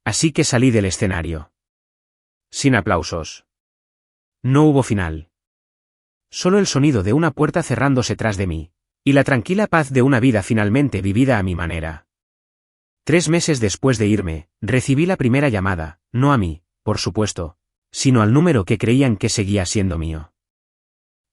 Así que salí del escenario. Sin aplausos. No hubo final. Solo el sonido de una puerta cerrándose tras de mí, y la tranquila paz de una vida finalmente vivida a mi manera. 3 meses después de irme, recibí la primera llamada, no a mí, por supuesto, sino al número que creían que seguía siendo mío.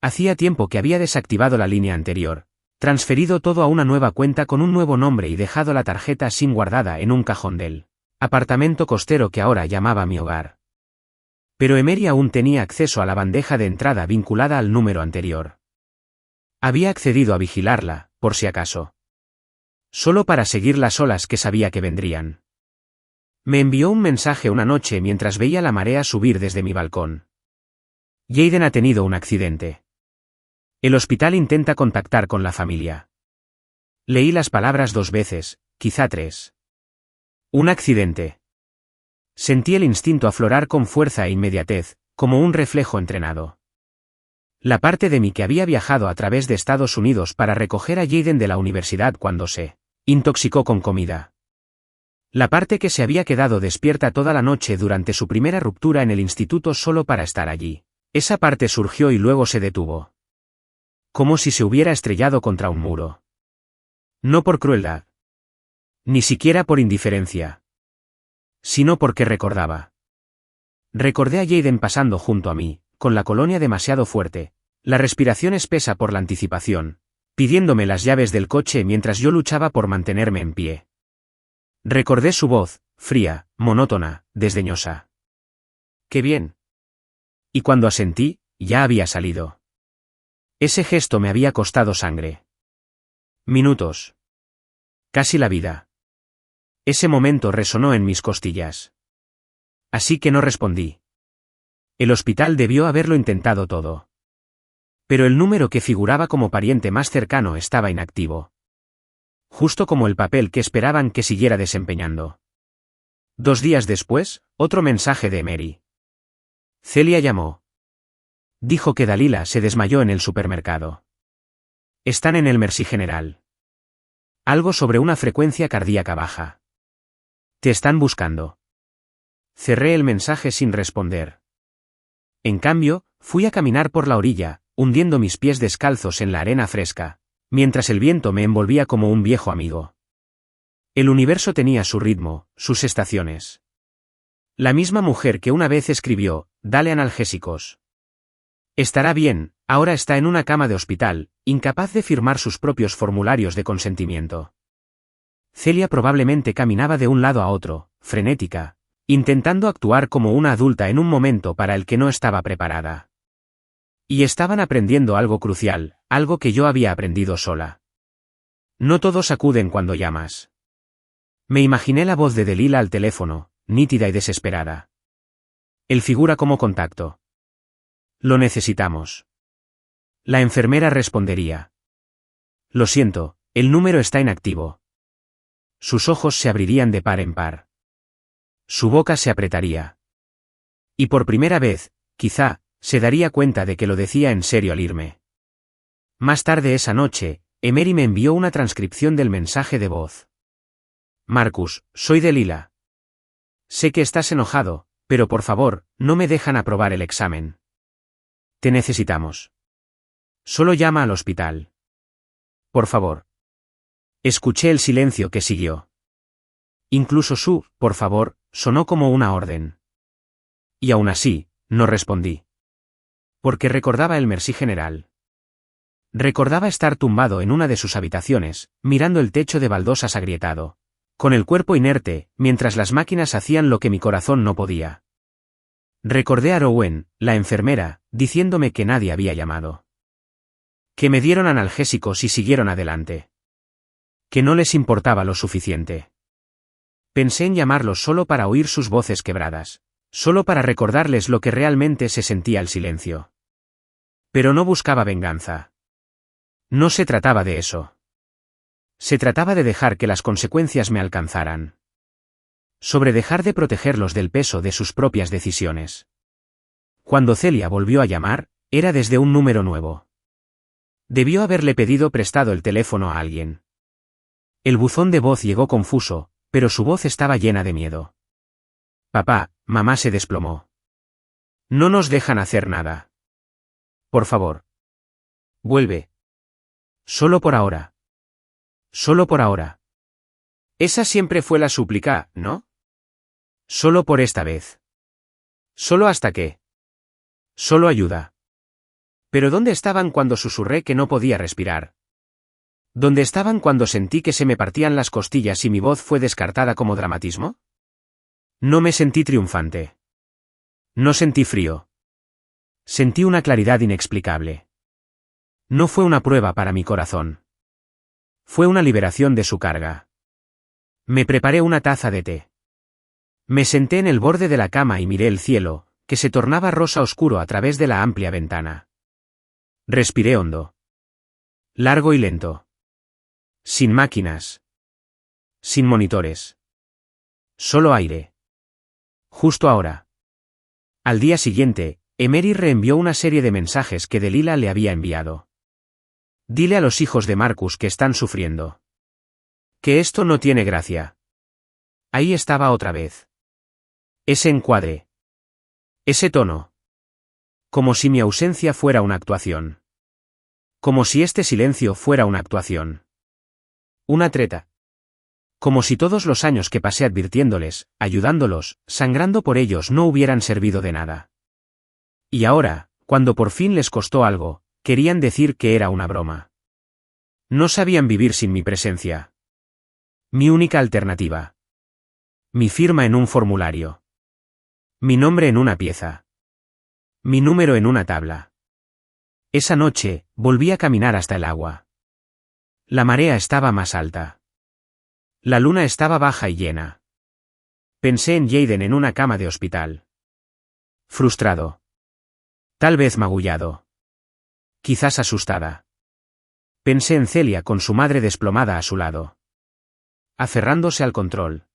Hacía tiempo que había desactivado la línea anterior, transferido todo a una nueva cuenta con un nuevo nombre y dejado la tarjeta SIM guardada en un cajón del apartamento costero que ahora llamaba mi hogar. Pero Emery aún tenía acceso a la bandeja de entrada vinculada al número anterior. Había accedido a vigilarla, por si acaso. Solo para seguir las olas que sabía que vendrían. Me envió un mensaje una noche mientras veía la marea subir desde mi balcón. Jaden ha tenido un accidente. El hospital intenta contactar con la familia. Leí las palabras 2 veces, quizá 3. Un accidente. Sentí el instinto aflorar con fuerza e inmediatez, como un reflejo entrenado. La parte de mí que había viajado a través de Estados Unidos para recoger a Jaden de la universidad cuando se intoxicó con comida. La parte que se había quedado despierta toda la noche durante su primera ruptura en el instituto solo para estar allí. Esa parte surgió y luego se detuvo. Como si se hubiera estrellado contra un muro. No por crueldad. Ni siquiera por indiferencia. Sino porque recordaba. Recordé a Jaden pasando junto a mí, con la colonia demasiado fuerte, la respiración espesa por la anticipación, pidiéndome las llaves del coche mientras yo luchaba por mantenerme en pie. Recordé su voz, fría, monótona, desdeñosa. ¡Qué bien! Y cuando asentí, ya había salido. Ese gesto me había costado sangre. Minutos. Casi la vida. Ese momento resonó en mis costillas. Así que no respondí. El hospital debió haberlo intentado todo. Pero el número que figuraba como pariente más cercano estaba inactivo. Justo como el papel que esperaban que siguiera desempeñando. 2 días después, otro mensaje de Emery. Celia llamó. Dijo que Dalila se desmayó en el supermercado. Están en el Mercy General. Algo sobre una frecuencia cardíaca baja. Te están buscando. Cerré el mensaje sin responder. En cambio, fui a caminar por la orilla, hundiendo mis pies descalzos en la arena fresca, mientras el viento me envolvía como un viejo amigo. El universo tenía su ritmo, sus estaciones. La misma mujer que una vez escribió, dale analgésicos. Estará bien, ahora está en una cama de hospital, incapaz de firmar sus propios formularios de consentimiento. Celia probablemente caminaba de un lado a otro, frenética, intentando actuar como una adulta en un momento para el que no estaba preparada. Y estaban aprendiendo algo crucial, algo que yo había aprendido sola. No todos acuden cuando llamas. Me imaginé la voz de Dalila al teléfono, nítida y desesperada. Él figura como contacto. Lo necesitamos. La enfermera respondería. Lo siento, el número está inactivo. Sus ojos se abrirían de par en par. Su boca se apretaría. Y por primera vez, quizá, se daría cuenta de que lo decía en serio al irme. Más tarde esa noche, Emery me envió una transcripción del mensaje de voz. Marcus, soy Dalila. Sé que estás enojado, pero por favor, no me dejan aprobar el examen. Te necesitamos. Solo llama al hospital. Por favor. Escuché el silencio que siguió. Incluso su, por favor, sonó como una orden. Y aún así, no respondí. Porque recordaba el Mercy General. Recordaba estar tumbado en una de sus habitaciones, mirando el techo de baldosas agrietado, con el cuerpo inerte, mientras las máquinas hacían lo que mi corazón no podía. Recordé a Rowen, la enfermera, diciéndome que nadie había llamado. Que me dieron analgésicos y siguieron adelante. Que no les importaba lo suficiente. Pensé en llamarlos solo para oír sus voces quebradas, solo para recordarles lo que realmente se sentía el silencio. Pero no buscaba venganza. No se trataba de eso. Se trataba de dejar que las consecuencias me alcanzaran. Sobre dejar de protegerlos del peso de sus propias decisiones. Cuando Celia volvió a llamar, era desde un número nuevo. Debió haberle pedido prestado el teléfono a alguien. El buzón de voz llegó confuso, pero su voz estaba llena de miedo. Papá, mamá se desplomó. No nos dejan hacer nada. Por favor. Vuelve. Solo por ahora. Solo por ahora. Esa siempre fue la súplica, ¿no? Solo por esta vez. ¿Solo hasta qué? Solo ayuda. ¿Pero dónde estaban cuando susurré que no podía respirar? ¿Dónde estaban cuando sentí que se me partían las costillas y mi voz fue descartada como dramatismo? No me sentí triunfante. No sentí frío. Sentí una claridad inexplicable. No fue una prueba para mi corazón. Fue una liberación de su carga. Me preparé una taza de té. Me senté en el borde de la cama y miré el cielo, que se tornaba rosa oscuro a través de la amplia ventana. Respiré hondo. Largo y lento. Sin máquinas. Sin monitores. Solo aire. Justo ahora. Al día siguiente, Emery reenvió una serie de mensajes que Delilah le había enviado. Dile a los hijos de Marcus que están sufriendo. Que esto no tiene gracia. Ahí estaba otra vez. Ese encuadre. Ese tono. Como si mi ausencia fuera una actuación. Como si este silencio fuera una actuación. Una treta. Como si todos los años que pasé advirtiéndoles, ayudándolos, sangrando por ellos no hubieran servido de nada. Y ahora, cuando por fin les costó algo, querían decir que era una broma. No sabían vivir sin mi presencia. Mi única alternativa. Mi firma en un formulario. Mi nombre en una pieza. Mi número en una tabla. Esa noche, volví a caminar hasta el agua. La marea estaba más alta. La luna estaba baja y llena. Pensé en Jaden en una cama de hospital. Frustrado. Tal vez magullado. Quizás asustada. Pensé en Celia con su madre desplomada a su lado. Aferrándose al control.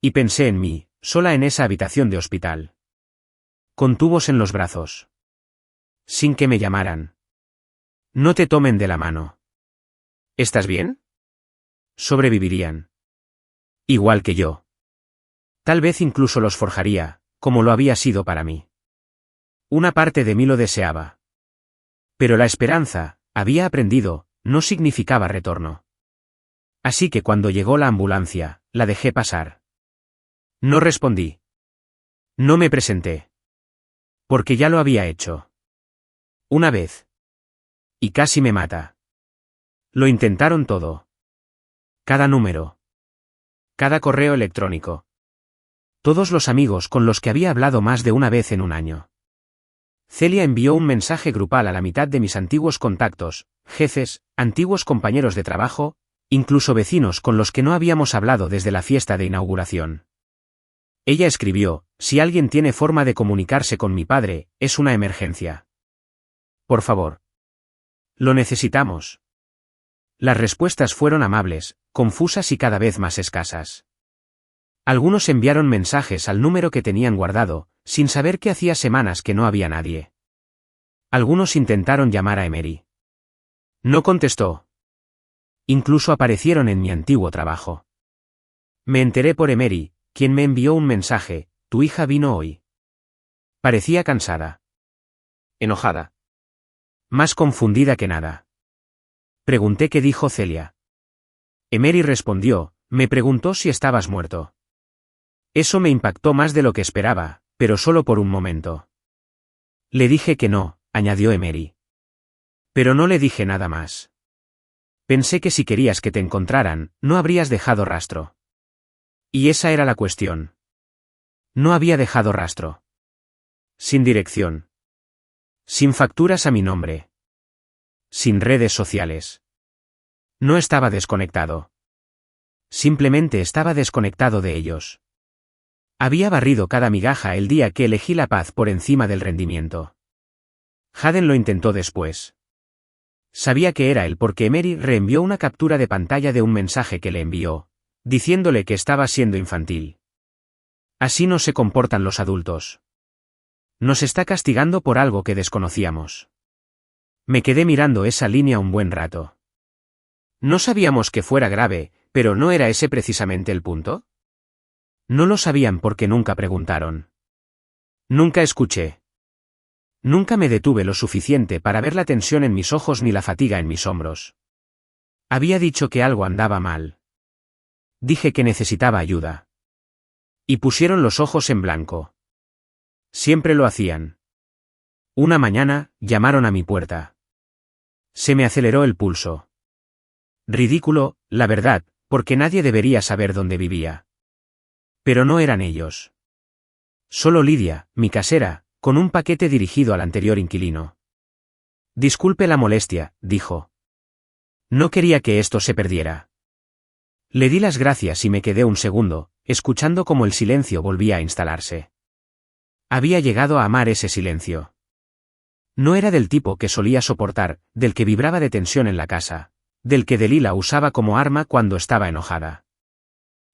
Y pensé en mí, sola en esa habitación de hospital. Con tubos en los brazos. Sin que me llamaran. No te tomen de la mano. ¿Estás bien? Sobrevivirían. Igual que yo. Tal vez incluso los forjaría, como lo había sido para mí. Una parte de mí lo deseaba. Pero la esperanza, había aprendido, no significaba retorno. Así que cuando llegó la ambulancia, la dejé pasar. No respondí. No me presenté. Porque ya lo había hecho. Una vez. Y casi me mata. Lo intentaron todo. Cada número. Cada correo electrónico. Todos los amigos con los que había hablado más de una vez en un año. Celia envió un mensaje grupal a la mitad de mis antiguos contactos, jefes, antiguos compañeros de trabajo, incluso vecinos con los que no habíamos hablado desde la fiesta de inauguración. Ella escribió: si alguien tiene forma de comunicarse con mi padre, es una emergencia. Por favor. Lo necesitamos. Las respuestas fueron amables, confusas y cada vez más escasas. Algunos enviaron mensajes al número que tenían guardado, sin saber que hacía semanas que no había nadie. Algunos intentaron llamar a Emery. No contestó. Incluso aparecieron en mi antiguo trabajo. Me enteré por Emery, quien me envió un mensaje: tu hija vino hoy. Parecía cansada. Enojada. Más confundida que nada. Pregunté qué dijo Celia. Emery respondió: me preguntó si estabas muerto. Eso me impactó más de lo que esperaba, pero solo por un momento. Le dije que no, añadió Emery. Pero no le dije nada más. Pensé que si querías que te encontraran, no habrías dejado rastro. Y esa era la cuestión. No había dejado rastro. Sin dirección. Sin facturas a mi nombre. Sin redes sociales. No estaba desconectado. Simplemente estaba desconectado de ellos. Había barrido cada migaja el día que elegí la paz por encima del rendimiento. Hayden lo intentó después. Sabía que era él porque Emery reenvió una captura de pantalla de un mensaje que le envió, diciéndole que estaba siendo infantil. Así no se comportan los adultos. Nos está castigando por algo que desconocíamos. Me quedé mirando esa línea un buen rato. No sabíamos que fuera grave, pero ¿no era ese precisamente el punto? No lo sabían porque nunca preguntaron. Nunca escuché. Nunca me detuve lo suficiente para ver la tensión en mis ojos ni la fatiga en mis hombros. Había dicho que algo andaba mal. Dije que necesitaba ayuda. Y pusieron los ojos en blanco. Siempre lo hacían. Una mañana, llamaron a mi puerta. Se me aceleró el pulso. Ridículo, la verdad, porque nadie debería saber dónde vivía. Pero no eran ellos. Solo Lidia, mi casera, con un paquete dirigido al anterior inquilino. Disculpe la molestia, dijo. No quería que esto se perdiera. Le di las gracias y me quedé un segundo, escuchando cómo el silencio volvía a instalarse. Había llegado a amar ese silencio. No era del tipo que solía soportar, del que vibraba de tensión en la casa, del que Delilah usaba como arma cuando estaba enojada.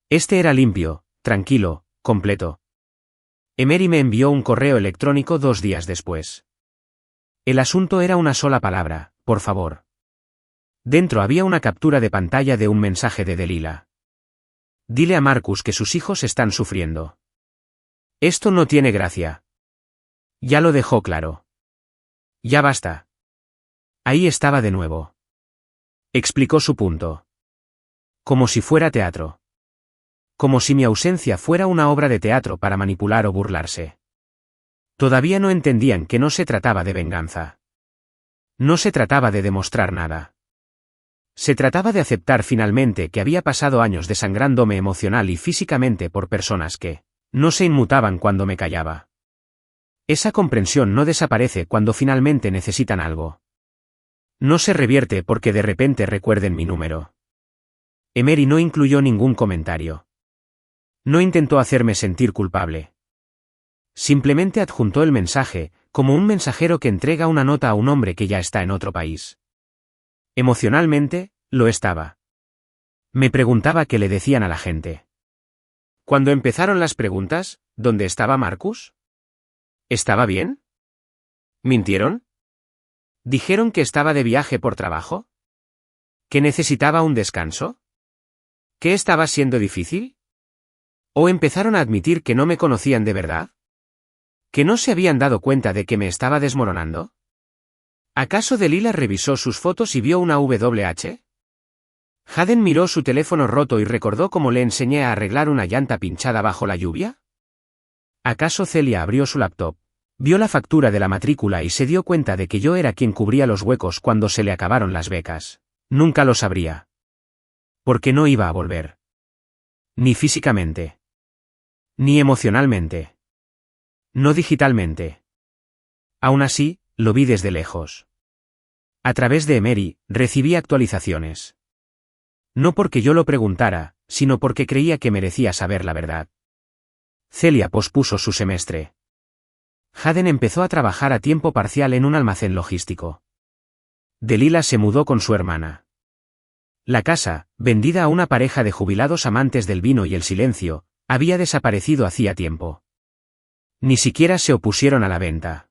Este era limpio, tranquilo, completo. Emery me envió un correo electrónico 2 días después. El asunto era una sola palabra, por favor. Dentro había una captura de pantalla de un mensaje de Delilah. Dile a Marcus que sus hijos están sufriendo. Esto no tiene gracia. Ya lo dejó claro. Ya basta. Ahí estaba de nuevo. Explicó su punto. Como si fuera teatro. Como si mi ausencia fuera una obra de teatro para manipular o burlarse. Todavía no entendían que no se trataba de venganza. No se trataba de demostrar nada. Se trataba de aceptar finalmente que había pasado años desangrándome emocional y físicamente por personas que no se inmutaban cuando me callaba. Esa comprensión no desaparece cuando finalmente necesitan algo. No se revierte porque de repente recuerden mi número. Emery no incluyó ningún comentario. No intentó hacerme sentir culpable. Simplemente adjuntó el mensaje, como un mensajero que entrega una nota a un hombre que ya está en otro país. Emocionalmente, lo estaba. Me preguntaba qué le decían a la gente. Cuando empezaron las preguntas, ¿dónde estaba Marcus? ¿Estaba bien? ¿Mintieron? ¿Dijeron que estaba de viaje por trabajo? ¿Que necesitaba un descanso? ¿Que estaba siendo difícil? ¿O empezaron a admitir que no me conocían de verdad? ¿Que no se habían dado cuenta de que me estaba desmoronando? ¿Acaso Delilah revisó sus fotos y vio una VH? ¿Hayden miró su teléfono roto y recordó cómo le enseñé a arreglar una llanta pinchada bajo la lluvia? ¿Acaso Celia abrió su laptop, vio la factura de la matrícula y se dio cuenta de que yo era quien cubría los huecos cuando se le acabaron las becas? Nunca lo sabría. Porque no iba a volver. Ni físicamente. Ni emocionalmente. No digitalmente. Aún así, lo vi desde lejos. A través de Emery, recibí actualizaciones. No porque yo lo preguntara, sino porque creía que merecía saber la verdad. Celia pospuso su semestre. Hayden empezó a trabajar a tiempo parcial en un almacén logístico. Delilah se mudó con su hermana. La casa, vendida a una pareja de jubilados amantes del vino y el silencio, había desaparecido hacía tiempo. Ni siquiera se opusieron a la venta.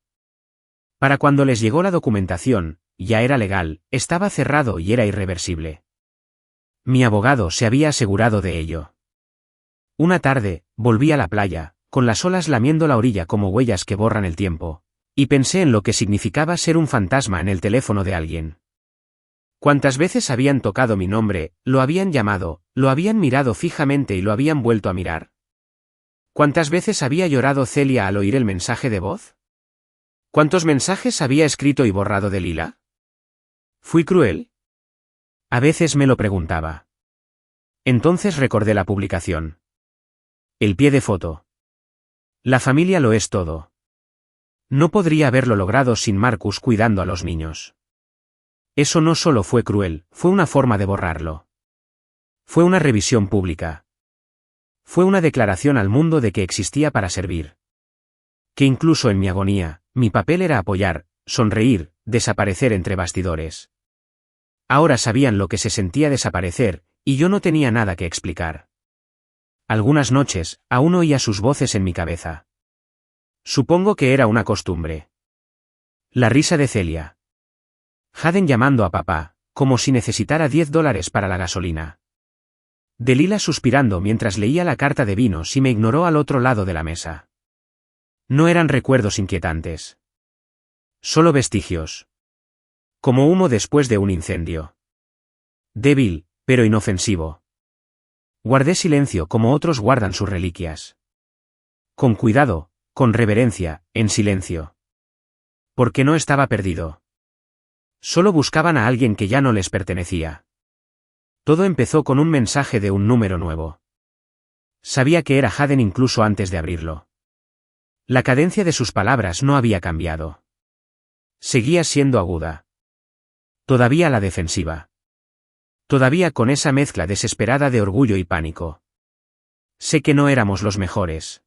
Para cuando les llegó la documentación, ya era legal, estaba cerrado y era irreversible. Mi abogado se había asegurado de ello. Una tarde, volví a la playa, con las olas lamiendo la orilla como huellas que borran el tiempo, y pensé en lo que significaba ser un fantasma en el teléfono de alguien. Cuántas veces habían tocado mi nombre, lo habían llamado, lo habían mirado fijamente y lo habían vuelto a mirar. ¿Cuántas veces había llorado Celia al oír el mensaje de voz? ¿Cuántos mensajes había escrito y borrado Delilah? ¿Fui cruel? A veces me lo preguntaba. Entonces recordé la publicación. El pie de foto. La familia lo es todo. No podría haberlo logrado sin Marcus cuidando a los niños. Eso no solo fue cruel, fue una forma de borrarlo. Fue una revisión pública. Fue una declaración al mundo de que existía para servir. Que incluso en mi agonía, mi papel era apoyar, sonreír, desaparecer entre bastidores. Ahora sabían lo que se sentía desaparecer, y yo no tenía nada que explicar. Algunas noches, aún oía sus voces en mi cabeza. Supongo que era una costumbre. La risa de Celia. Hayden llamando a papá, como si necesitara $10 para la gasolina. Delilah suspirando mientras leía la carta de vinos y me ignoró al otro lado de la mesa. No eran recuerdos inquietantes. Solo vestigios. Como humo después de un incendio. Débil, pero inofensivo. Guardé silencio como otros guardan sus reliquias. Con cuidado, con reverencia, en silencio. Porque no estaba perdido. Solo buscaban a alguien que ya no les pertenecía. Todo empezó con un mensaje de un número nuevo. Sabía que era Haden incluso antes de abrirlo. La cadencia de sus palabras no había cambiado. Seguía siendo aguda. Todavía a la defensiva. Todavía con esa mezcla desesperada de orgullo y pánico. Sé que no éramos los mejores.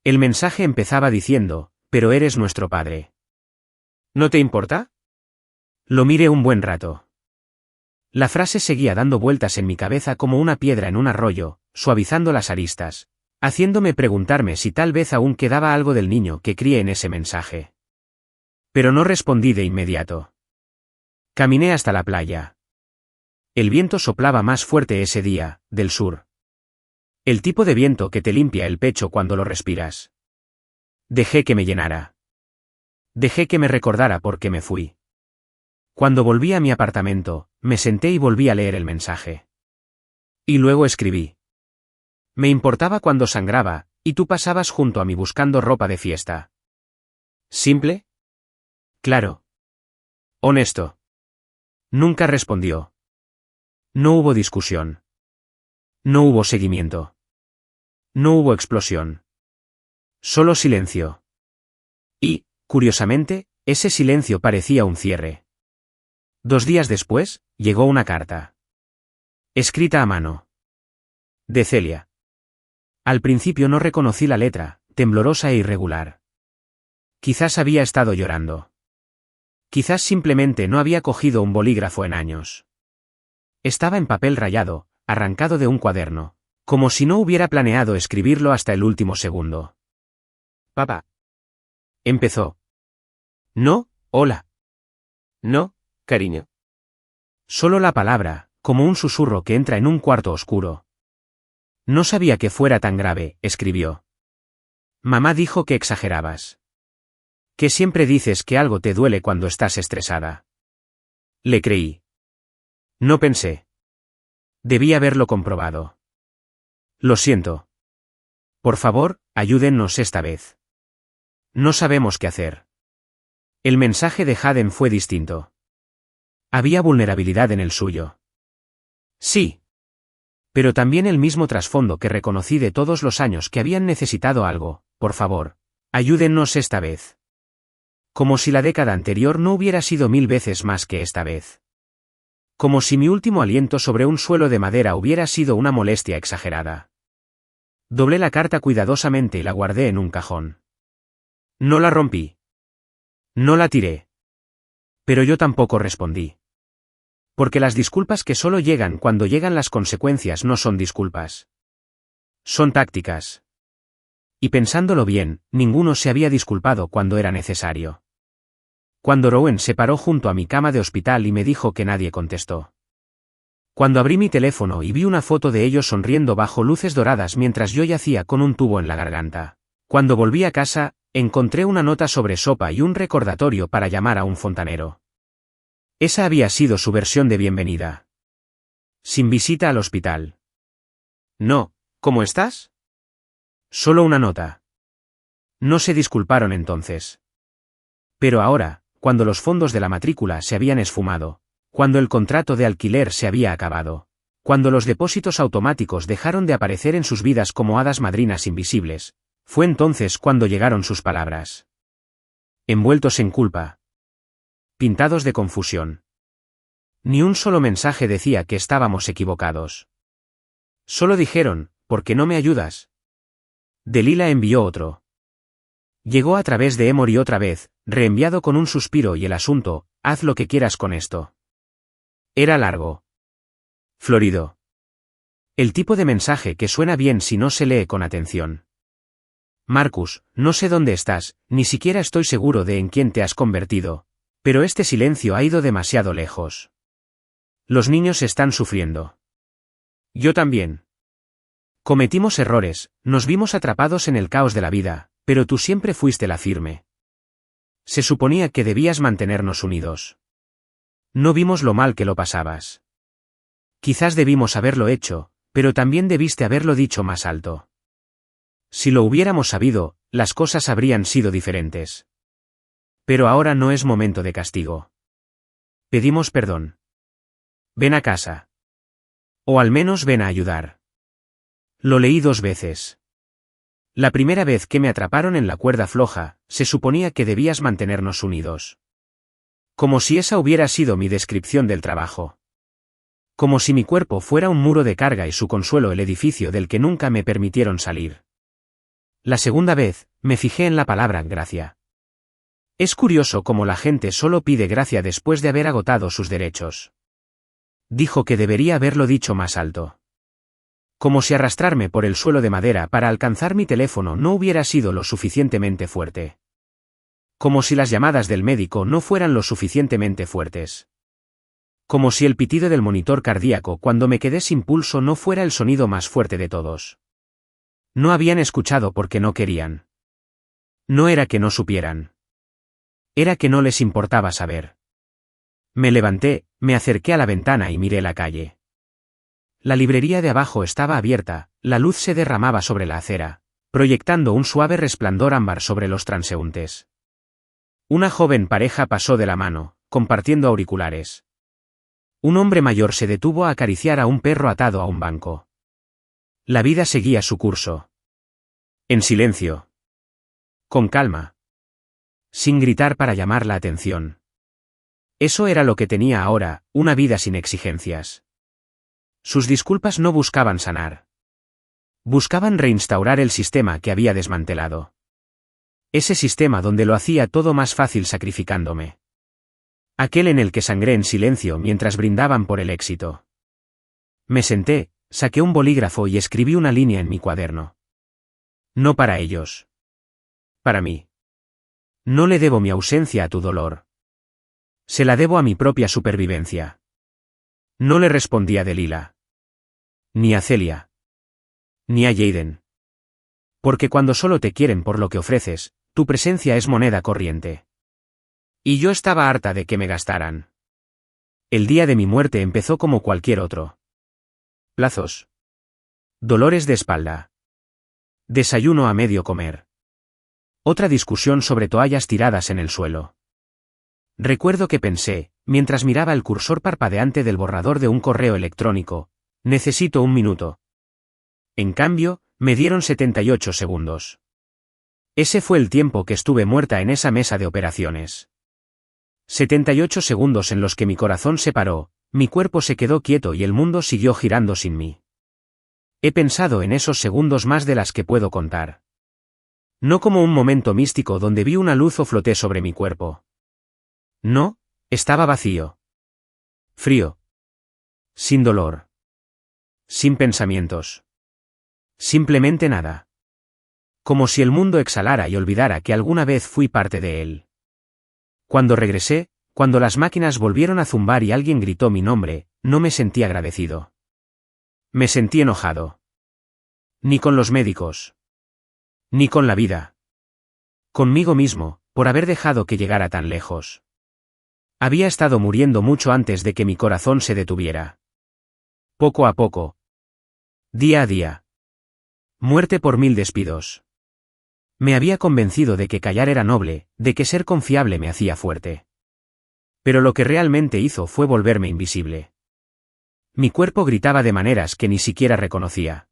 El mensaje empezaba diciendo, pero eres nuestro padre. ¿No te importa? Lo miré un buen rato. La frase seguía dando vueltas en mi cabeza como una piedra en un arroyo, suavizando las aristas, haciéndome preguntarme si tal vez aún quedaba algo del niño que crié en ese mensaje. Pero no respondí de inmediato. Caminé hasta la playa. El viento soplaba más fuerte ese día, del sur. El tipo de viento que te limpia el pecho cuando lo respiras. Dejé que me llenara. Dejé que me recordara por qué me fui. Cuando volví a mi apartamento, me senté y volví a leer el mensaje. Y luego escribí. Me importaba cuando sangraba, y tú pasabas junto a mí buscando ropa de fiesta. ¿Simple? Claro. Honesto. Nunca respondió. No hubo discusión. No hubo seguimiento. No hubo explosión. Solo silencio. Y, curiosamente, ese silencio parecía un cierre. 2 días después, llegó una carta. Escrita a mano. De Celia. Al principio no reconocí la letra, temblorosa e irregular. Quizás había estado llorando. Quizás simplemente no había cogido un bolígrafo en años. Estaba en papel rayado, arrancado de un cuaderno, como si no hubiera planeado escribirlo hasta el último segundo. Papá. Empezó. No, hola. No, cariño. Solo la palabra, como un susurro que entra en un cuarto oscuro. No sabía que fuera tan grave, escribió. Mamá dijo que exagerabas. Que siempre dices que algo te duele cuando estás estresada. Le creí. No pensé. Debí haberlo comprobado. Lo siento. Por favor, ayúdennos esta vez. No sabemos qué hacer. El mensaje de Haden fue distinto. Había vulnerabilidad en el suyo. Sí. Pero también el mismo trasfondo que reconocí de todos los años que habían necesitado algo, por favor, ayúdennos esta vez. Como si la década anterior no hubiera sido 1000 veces más que esta vez. Como si mi último aliento sobre un suelo de madera hubiera sido una molestia exagerada. Doblé la carta cuidadosamente y la guardé en un cajón. No la rompí. No la tiré. Pero yo tampoco respondí. Porque las disculpas que solo llegan cuando llegan las consecuencias no son disculpas. Son tácticas. Y pensándolo bien, ninguno se había disculpado cuando era necesario. Cuando Rowan se paró junto a mi cama de hospital y me dijo que nadie contestó. Cuando abrí mi teléfono y vi una foto de ellos sonriendo bajo luces doradas mientras yo yacía con un tubo en la garganta. Cuando volví a casa, encontré una nota sobre sopa y un recordatorio para llamar a un fontanero. Esa había sido su versión de bienvenida. Sin visita al hospital. No, ¿cómo estás? Solo una nota. No se disculparon entonces. Pero ahora, cuando los fondos de la matrícula se habían esfumado, cuando el contrato de alquiler se había acabado, cuando los depósitos automáticos dejaron de aparecer en sus vidas como hadas madrinas invisibles, fue entonces cuando llegaron sus palabras. Envueltos en culpa. Pintados de confusión. Ni un solo mensaje decía que estábamos equivocados. Solo dijeron, ¿por qué no me ayudas? Delila envió otro. Llegó a través de Emory otra vez, reenviado con un suspiro y el asunto, haz lo que quieras con esto. Era largo. Florido. El tipo de mensaje que suena bien si no se lee con atención. Marcus, no sé dónde estás, ni siquiera estoy seguro de en quién te has convertido, pero este silencio ha ido demasiado lejos. Los niños están sufriendo. Yo también. Cometimos errores, nos vimos atrapados en el caos de la vida, pero tú siempre fuiste la firme. Se suponía que debías mantenernos unidos. No vimos lo mal que lo pasabas. Quizás debimos haberlo hecho, pero también debiste haberlo dicho más alto. Si lo hubiéramos sabido, las cosas habrían sido diferentes. Pero ahora no es momento de castigo. Pedimos perdón. Ven a casa. O al menos ven a ayudar. Lo leí 2 veces. La primera vez que me atraparon en la cuerda floja, se suponía que debías mantenernos unidos. Como si esa hubiera sido mi descripción del trabajo. Como si mi cuerpo fuera un muro de carga y su consuelo el edificio del que nunca me permitieron salir. La segunda vez, me fijé en la palabra gracia. Es curioso cómo la gente solo pide gracia después de haber agotado sus derechos. Dijo que debería haberlo dicho más alto. Como si arrastrarme por el suelo de madera para alcanzar mi teléfono no hubiera sido lo suficientemente fuerte. Como si las llamadas del médico no fueran lo suficientemente fuertes. Como si el pitido del monitor cardíaco cuando me quedé sin pulso no fuera el sonido más fuerte de todos. No habían escuchado porque no querían. No era que no supieran. Era que no les importaba saber. Me levanté, me acerqué a la ventana y miré la calle. La librería de abajo estaba abierta, la luz se derramaba sobre la acera, proyectando un suave resplandor ámbar sobre los transeúntes. Una joven pareja pasó de la mano, compartiendo auriculares. Un hombre mayor se detuvo a acariciar a un perro atado a un banco. La vida seguía su curso. En silencio. Con calma. Sin gritar para llamar la atención. Eso era lo que tenía ahora, una vida sin exigencias. Sus disculpas no buscaban sanar. Buscaban reinstaurar el sistema que había desmantelado. Ese sistema donde lo hacía todo más fácil sacrificándome. Aquel en el que sangré en silencio mientras brindaban por el éxito. Me senté, saqué un bolígrafo y escribí una línea en mi cuaderno. No para ellos. Para mí. No le debo mi ausencia a tu dolor. Se la debo a mi propia supervivencia. No le respondí a Delila. Ni a Celia. Ni a Jaden. Porque cuando solo te quieren por lo que ofreces, tu presencia es moneda corriente. Y yo estaba harta de que me gastaran. El día de mi muerte empezó como cualquier otro. Plazos. Dolores de espalda. Desayuno a medio comer. Otra discusión sobre toallas tiradas en el suelo. Recuerdo que pensé, mientras miraba el cursor parpadeante del borrador de un correo electrónico, necesito 1 minuto. En cambio, me dieron 78 segundos. Ese fue el tiempo que estuve muerta en esa mesa de operaciones. 78 segundos en los que mi corazón se paró, mi cuerpo se quedó quieto y el mundo siguió girando sin mí. He pensado en esos segundos más de las que puedo contar. No como un momento místico donde vi una luz o floté sobre mi cuerpo. No, estaba vacío. Frío. Sin dolor. Sin pensamientos. Simplemente nada. Como si el mundo exhalara y olvidara que alguna vez fui parte de él. Cuando regresé, cuando las máquinas volvieron a zumbar y alguien gritó mi nombre, no me sentí agradecido. Me sentí enojado. Ni con los médicos. Ni con la vida. Conmigo mismo, por haber dejado que llegara tan lejos. Había estado muriendo mucho antes de que mi corazón se detuviera. Poco a poco. Día a día. Muerte por 1000 despidos. Me había convencido de que callar era noble, de que ser confiable me hacía fuerte. Pero lo que realmente hizo fue volverme invisible. Mi cuerpo gritaba de maneras que ni siquiera reconocía.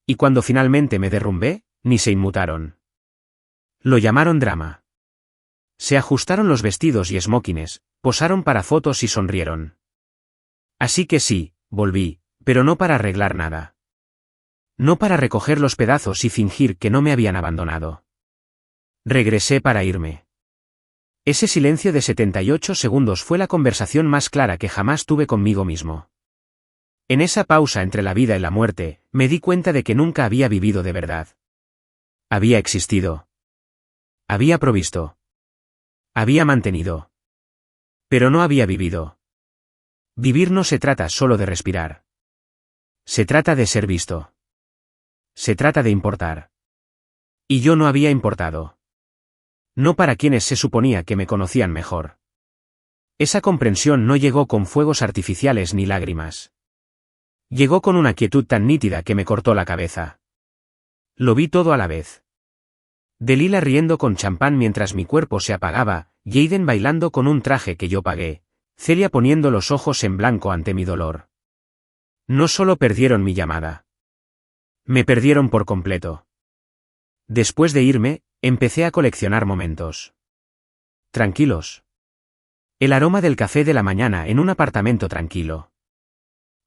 Y cuando finalmente me derrumbé, ni se inmutaron. Lo llamaron drama. Se ajustaron los vestidos y esmóquines, posaron para fotos y sonrieron. Así que sí, volví, pero no para arreglar nada. No para recoger los pedazos y fingir que no me habían abandonado. Regresé para irme. Ese silencio de 78 segundos fue la conversación más clara que jamás tuve conmigo mismo. En esa pausa entre la vida y la muerte, me di cuenta de que nunca había vivido de verdad. Había existido. Había provisto. Había mantenido. Pero no había vivido. Vivir no se trata solo de respirar. Se trata de ser visto. Se trata de importar. Y yo no había importado. No para quienes se suponía que me conocían mejor. Esa comprensión no llegó con fuegos artificiales ni lágrimas. Llegó con una quietud tan nítida que me cortó la cabeza. Lo vi todo a la vez. Delila riendo con champán mientras mi cuerpo se apagaba, Jaden bailando con un traje que yo pagué, Celia poniendo los ojos en blanco ante mi dolor. No solo perdieron mi llamada. Me perdieron por completo. Después de irme, empecé a coleccionar momentos. Tranquilos. El aroma del café de la mañana en un apartamento tranquilo.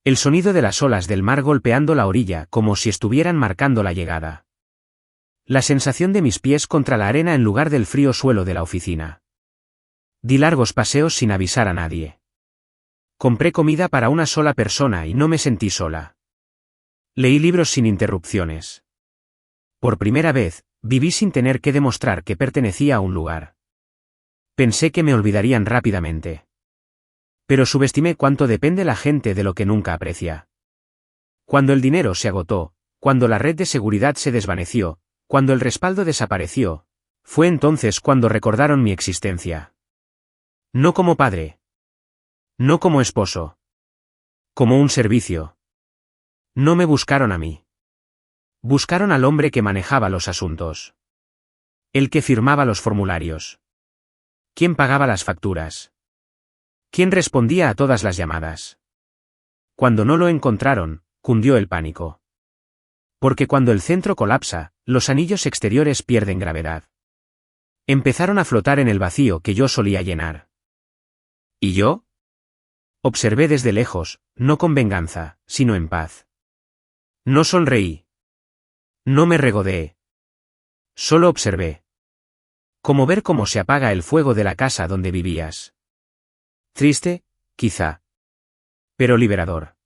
El sonido de las olas del mar golpeando la orilla como si estuvieran marcando la llegada. La sensación de mis pies contra la arena en lugar del frío suelo de la oficina. Di largos paseos sin avisar a nadie. Compré comida para una sola persona y no me sentí sola. Leí libros sin interrupciones. Por primera vez, viví sin tener que demostrar que pertenecía a un lugar. Pensé que me olvidarían rápidamente. Pero subestimé cuánto depende la gente de lo que nunca aprecia. Cuando el dinero se agotó, cuando la red de seguridad se desvaneció, cuando el respaldo desapareció, fue entonces cuando recordaron mi existencia. No como padre. No como esposo. Como un servicio. No me buscaron a mí. Buscaron al hombre que manejaba los asuntos. El que firmaba los formularios. ¿Quién pagaba las facturas? ¿Quién respondía a todas las llamadas? Cuando no lo encontraron, cundió el pánico. Porque cuando el centro colapsa, los anillos exteriores pierden gravedad. Empezaron a flotar en el vacío que yo solía llenar. ¿Y yo? Observé desde lejos, no con venganza, sino en paz. No sonreí. No me regodeé. Solo observé. Como ver cómo se apaga el fuego de la casa donde vivías. Triste, quizá. Pero liberador.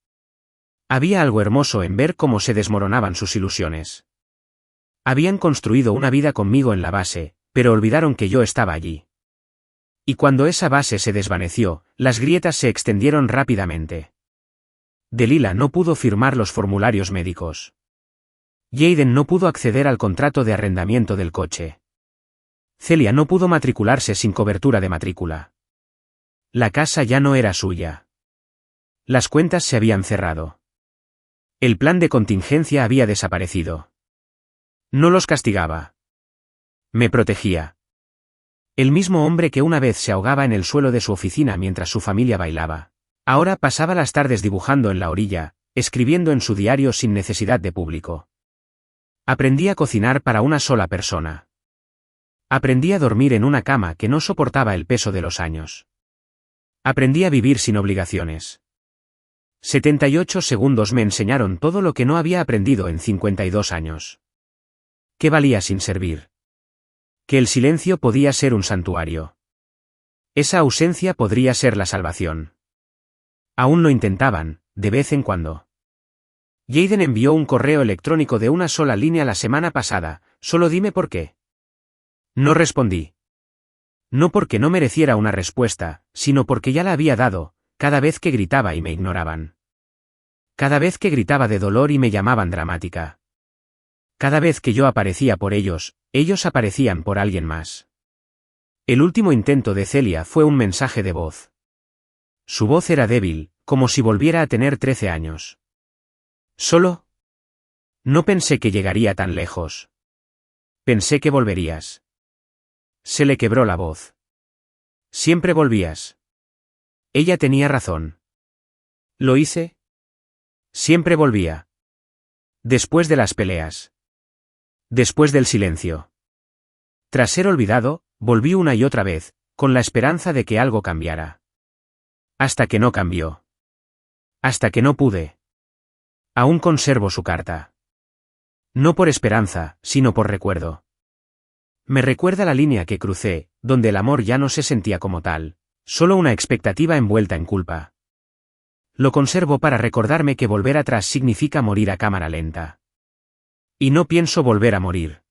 Había algo hermoso en ver cómo se desmoronaban sus ilusiones. Habían construido una vida conmigo en la base, pero olvidaron que yo estaba allí. Y cuando esa base se desvaneció, las grietas se extendieron rápidamente. Delilah no pudo firmar los formularios médicos. Jaden no pudo acceder al contrato de arrendamiento del coche. Celia no pudo matricularse sin cobertura de matrícula. La casa ya no era suya. Las cuentas se habían cerrado. El plan de contingencia había desaparecido. No los castigaba. Me protegía. El mismo hombre que una vez se ahogaba en el suelo de su oficina mientras su familia bailaba, ahora pasaba las tardes dibujando en la orilla, escribiendo en su diario sin necesidad de público. Aprendí a cocinar para una sola persona. Aprendí a dormir en una cama que no soportaba el peso de los años. Aprendí a vivir sin obligaciones. 78 segundos me enseñaron todo lo que no había aprendido en 52 años. ¿Qué valía sin servir? Que el silencio podía ser un santuario. Esa ausencia podría ser la salvación. Aún lo intentaban, de vez en cuando. Jaden envió un correo electrónico de una sola línea la semana pasada, solo dime por qué. No respondí. No porque no mereciera una respuesta, sino porque ya la había dado, cada vez que gritaba y me ignoraban. Cada vez que gritaba de dolor y me llamaban dramática. Cada vez que yo aparecía por ellos, ellos aparecían por alguien más. El último intento de Celia fue un mensaje de voz. Su voz era débil, como si volviera a tener 13 años. ¿Solo? No pensé que llegaría tan lejos. Pensé que volverías. Se le quebró la voz. Siempre volvías. Ella tenía razón. ¿Lo hice? Siempre volvía. Después de las peleas. Después del silencio. Tras ser olvidado, volví una y otra vez, con la esperanza de que algo cambiara. Hasta que no cambió. Hasta que no pude. Aún conservo su carta. No por esperanza, sino por recuerdo. Me recuerda la línea que crucé, donde el amor ya no se sentía como tal, solo una expectativa envuelta en culpa. Lo conservo para recordarme que volver atrás significa morir a cámara lenta. Y no pienso volver a morir.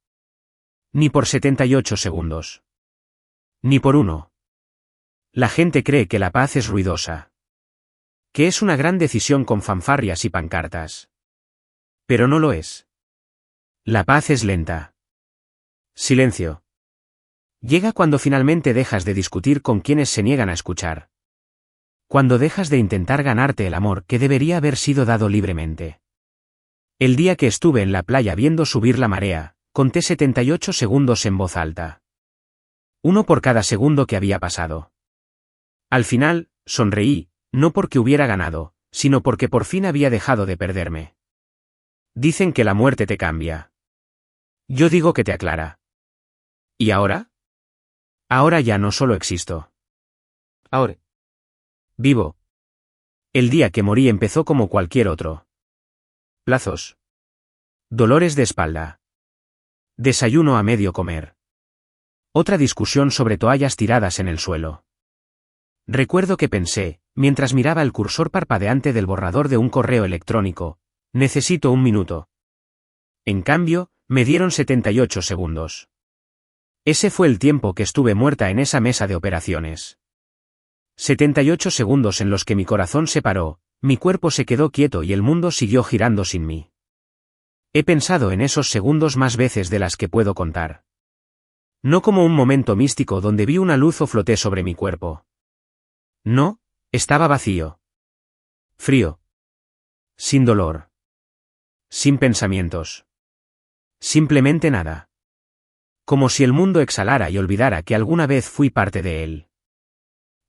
Ni por 78 segundos. Ni por uno. La gente cree que la paz es ruidosa. Que es una gran decisión con fanfarrias y pancartas. Pero no lo es. La paz es lenta. Silencio. Llega cuando finalmente dejas de discutir con quienes se niegan a escuchar. Cuando dejas de intentar ganarte el amor que debería haber sido dado libremente. El día que estuve en la playa viendo subir la marea, conté 78 segundos en voz alta. Uno por cada segundo que había pasado. Al final, sonreí, no porque hubiera ganado, sino porque por fin había dejado de perderme. Dicen que la muerte te cambia. Yo digo que te aclara. ¿Y ahora? Ahora ya no solo existo. Ahora vivo. El día que morí empezó como cualquier otro. Plazos. Dolores de espalda. Desayuno a medio comer. Otra discusión sobre toallas tiradas en el suelo. Recuerdo que pensé, mientras miraba el cursor parpadeante del borrador de un correo electrónico, necesito un minuto. En cambio, me dieron 78 segundos. Ese fue el tiempo que estuve muerta en esa mesa de operaciones. 78 segundos en los que mi corazón se paró, mi cuerpo se quedó quieto y el mundo siguió girando sin mí. He pensado en esos segundos más veces de las que puedo contar. No como un momento místico donde vi una luz o floté sobre mi cuerpo. No, estaba vacío. Frío. Sin dolor. Sin pensamientos. Simplemente nada. Como si el mundo exhalara y olvidara que alguna vez fui parte de él.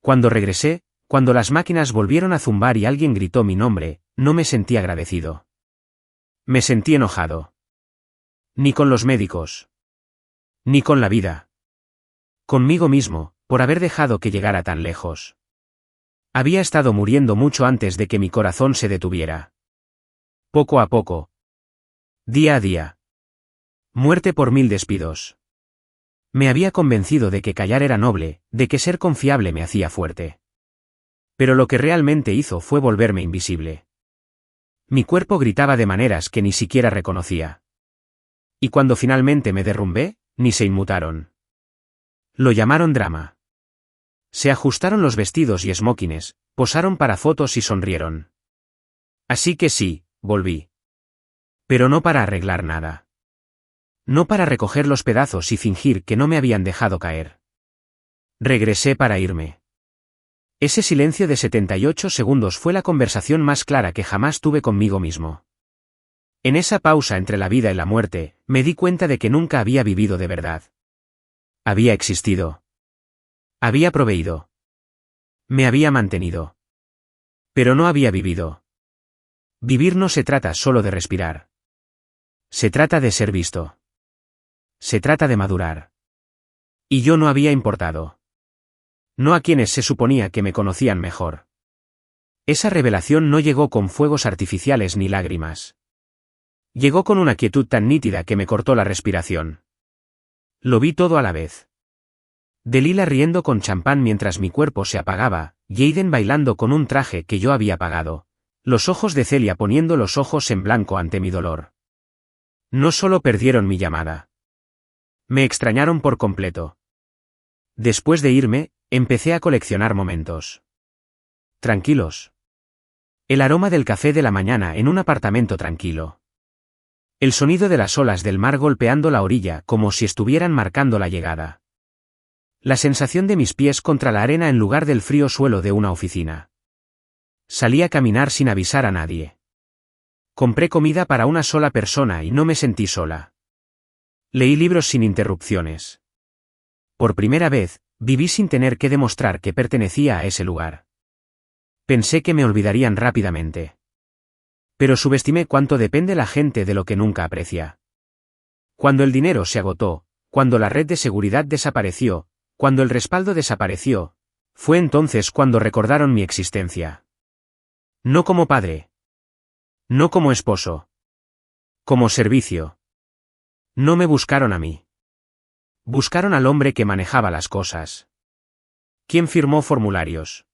Cuando regresé, cuando las máquinas volvieron a zumbar y alguien gritó mi nombre, no me sentí agradecido. Me sentí enojado. Ni con los médicos. Ni con la vida. Conmigo mismo, por haber dejado que llegara tan lejos. Había estado muriendo mucho antes de que mi corazón se detuviera. Poco a poco. Día a día. Muerte por 1000 despidos. Me había convencido de que callar era noble, de que ser confiable me hacía fuerte. Pero lo que realmente hizo fue volverme invisible. Mi cuerpo gritaba de maneras que ni siquiera reconocía. Y cuando finalmente me derrumbé, ni se inmutaron. Lo llamaron drama. Se ajustaron los vestidos y smokines, posaron para fotos y sonrieron. Así que sí, volví. Pero no para arreglar nada. No para recoger los pedazos y fingir que no me habían dejado caer. Regresé para irme. Ese silencio de 78 segundos fue la conversación más clara que jamás tuve conmigo mismo. En esa pausa entre la vida y la muerte, me di cuenta de que nunca había vivido de verdad. Había existido. Había proveído. Me había mantenido. Pero no había vivido. Vivir no se trata solo de respirar. Se trata de ser visto. Se trata de madurar. Y yo no había importado. No a quienes se suponía que me conocían mejor. Esa revelación no llegó con fuegos artificiales ni lágrimas. Llegó con una quietud tan nítida que me cortó la respiración. Lo vi todo a la vez. Delilah riendo con champán mientras mi cuerpo se apagaba, Jaden bailando con un traje que yo había pagado, los ojos de Celia poniendo los ojos en blanco ante mi dolor. No solo perdieron mi llamada. Me extrañaron por completo. Después de irme, empecé a coleccionar momentos. Tranquilos. El aroma del café de la mañana en un apartamento tranquilo. El sonido de las olas del mar golpeando la orilla como si estuvieran marcando la llegada. La sensación de mis pies contra la arena en lugar del frío suelo de una oficina. Salí a caminar sin avisar a nadie. Compré comida para una sola persona y no me sentí sola. Leí libros sin interrupciones. Por primera vez, viví sin tener que demostrar que pertenecía a ese lugar. Pensé que me olvidarían rápidamente. Pero subestimé cuánto depende la gente de lo que nunca aprecia. Cuando el dinero se agotó, cuando la red de seguridad desapareció, cuando el respaldo desapareció, fue entonces cuando recordaron mi existencia. No como padre. No como esposo. Como servicio. No me buscaron a mí. Buscaron al hombre que manejaba las cosas. ¿Quién firmó formularios?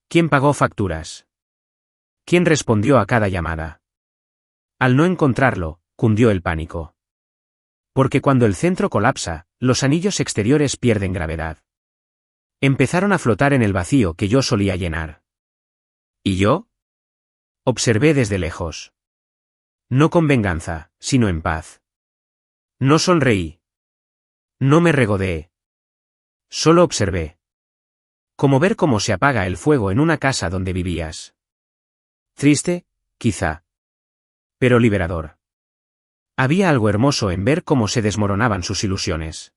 ¿Quién pagó facturas? ¿Quién respondió a cada llamada? Al no encontrarlo, cundió el pánico. Porque cuando el centro colapsa, los anillos exteriores pierden gravedad. Empezaron a flotar en el vacío que yo solía llenar. ¿Y yo? Observé desde lejos. No con venganza, sino en paz. No sonreí. No me regodeé. Solo observé. Como ver cómo se apaga el fuego en una casa donde vivías. Triste, quizá. Pero liberador. Había algo hermoso en ver cómo se desmoronaban sus ilusiones.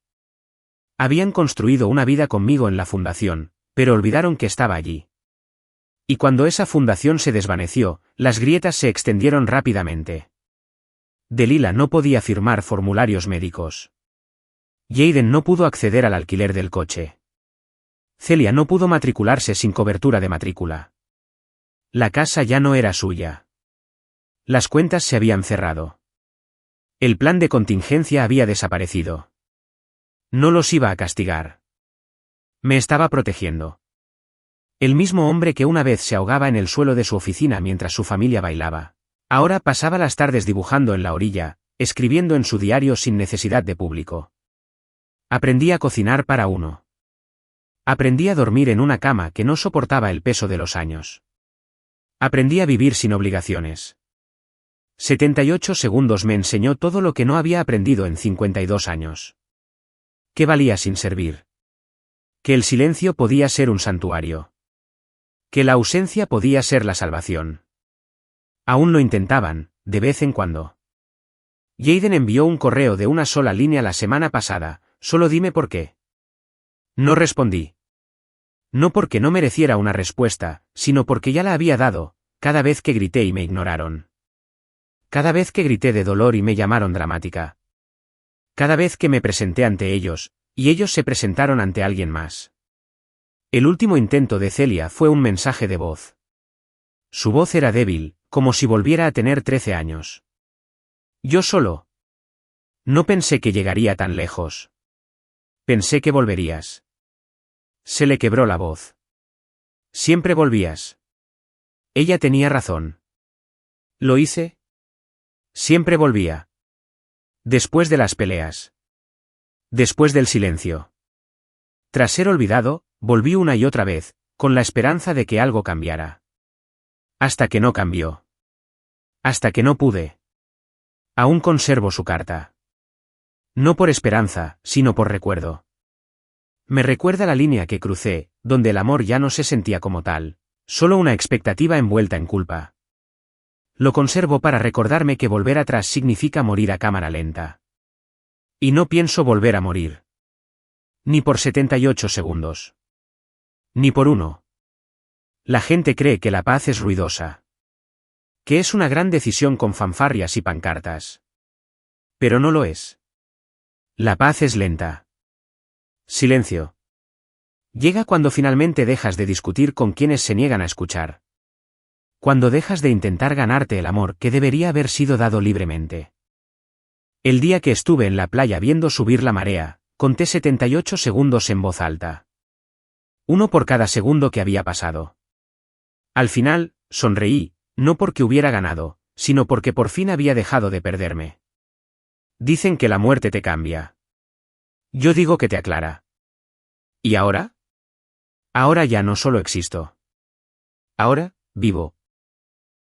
Habían construido una vida conmigo en la fundación, pero olvidaron que estaba allí. Y cuando esa fundación se desvaneció, las grietas se extendieron rápidamente. Delilah no podía firmar formularios médicos. Jaden no pudo acceder al alquiler del coche. Celia no pudo matricularse sin cobertura de matrícula. La casa ya no era suya. Las cuentas se habían cerrado. El plan de contingencia había desaparecido. No los iba a castigar. Me estaba protegiendo. El mismo hombre que una vez se ahogaba en el suelo de su oficina mientras su familia bailaba. Ahora pasaba las tardes dibujando en la orilla, escribiendo en su diario sin necesidad de público. Aprendí a cocinar para uno. Aprendí a dormir en una cama que no soportaba el peso de los años. Aprendí a vivir sin obligaciones. 78 segundos me enseñó todo lo que no había aprendido en 52 años. ¿Qué valía sin servir? Que el silencio podía ser un santuario. Que la ausencia podía ser la salvación. Aún lo intentaban, de vez en cuando. Jaden envió un correo de una sola línea la semana pasada, solo dime por qué. No respondí. No porque no mereciera una respuesta, sino porque ya la había dado, cada vez que grité y me ignoraron. Cada vez que grité de dolor y me llamaron dramática. Cada vez que me presenté ante ellos, y ellos se presentaron ante alguien más. El último intento de Celia fue un mensaje de voz. Su voz era débil, como si volviera a tener 13 años. Yo solo. No pensé que llegaría tan lejos. Pensé que volverías. Se le quebró la voz. Siempre volvías. Ella tenía razón. ¿Lo hice? Siempre volvía. Después de las peleas. Después del silencio. Tras ser olvidado, volví una y otra vez, con la esperanza de que algo cambiara. Hasta que no cambió. Hasta que no pude. Aún conservo su carta. No por esperanza, sino por recuerdo. Me recuerda la línea que crucé, donde el amor ya no se sentía como tal, solo una expectativa envuelta en culpa. Lo conservo para recordarme que volver atrás significa morir a cámara lenta. Y no pienso volver a morir. Ni por 78 segundos. Ni por uno. La gente cree que la paz es ruidosa. Que es una gran decisión con fanfarrias y pancartas. Pero no lo es. La paz es lenta. Silencio. Llega cuando finalmente dejas de discutir con quienes se niegan a escuchar. Cuando dejas de intentar ganarte el amor que debería haber sido dado libremente. El día que estuve en la playa viendo subir la marea, conté 78 segundos en voz alta. Uno por cada segundo que había pasado. Al final, sonreí, no porque hubiera ganado, sino porque por fin había dejado de perderme. Dicen que la muerte te cambia. Yo digo que te aclara. ¿Y ahora? Ahora ya no solo existo. Ahora, vivo,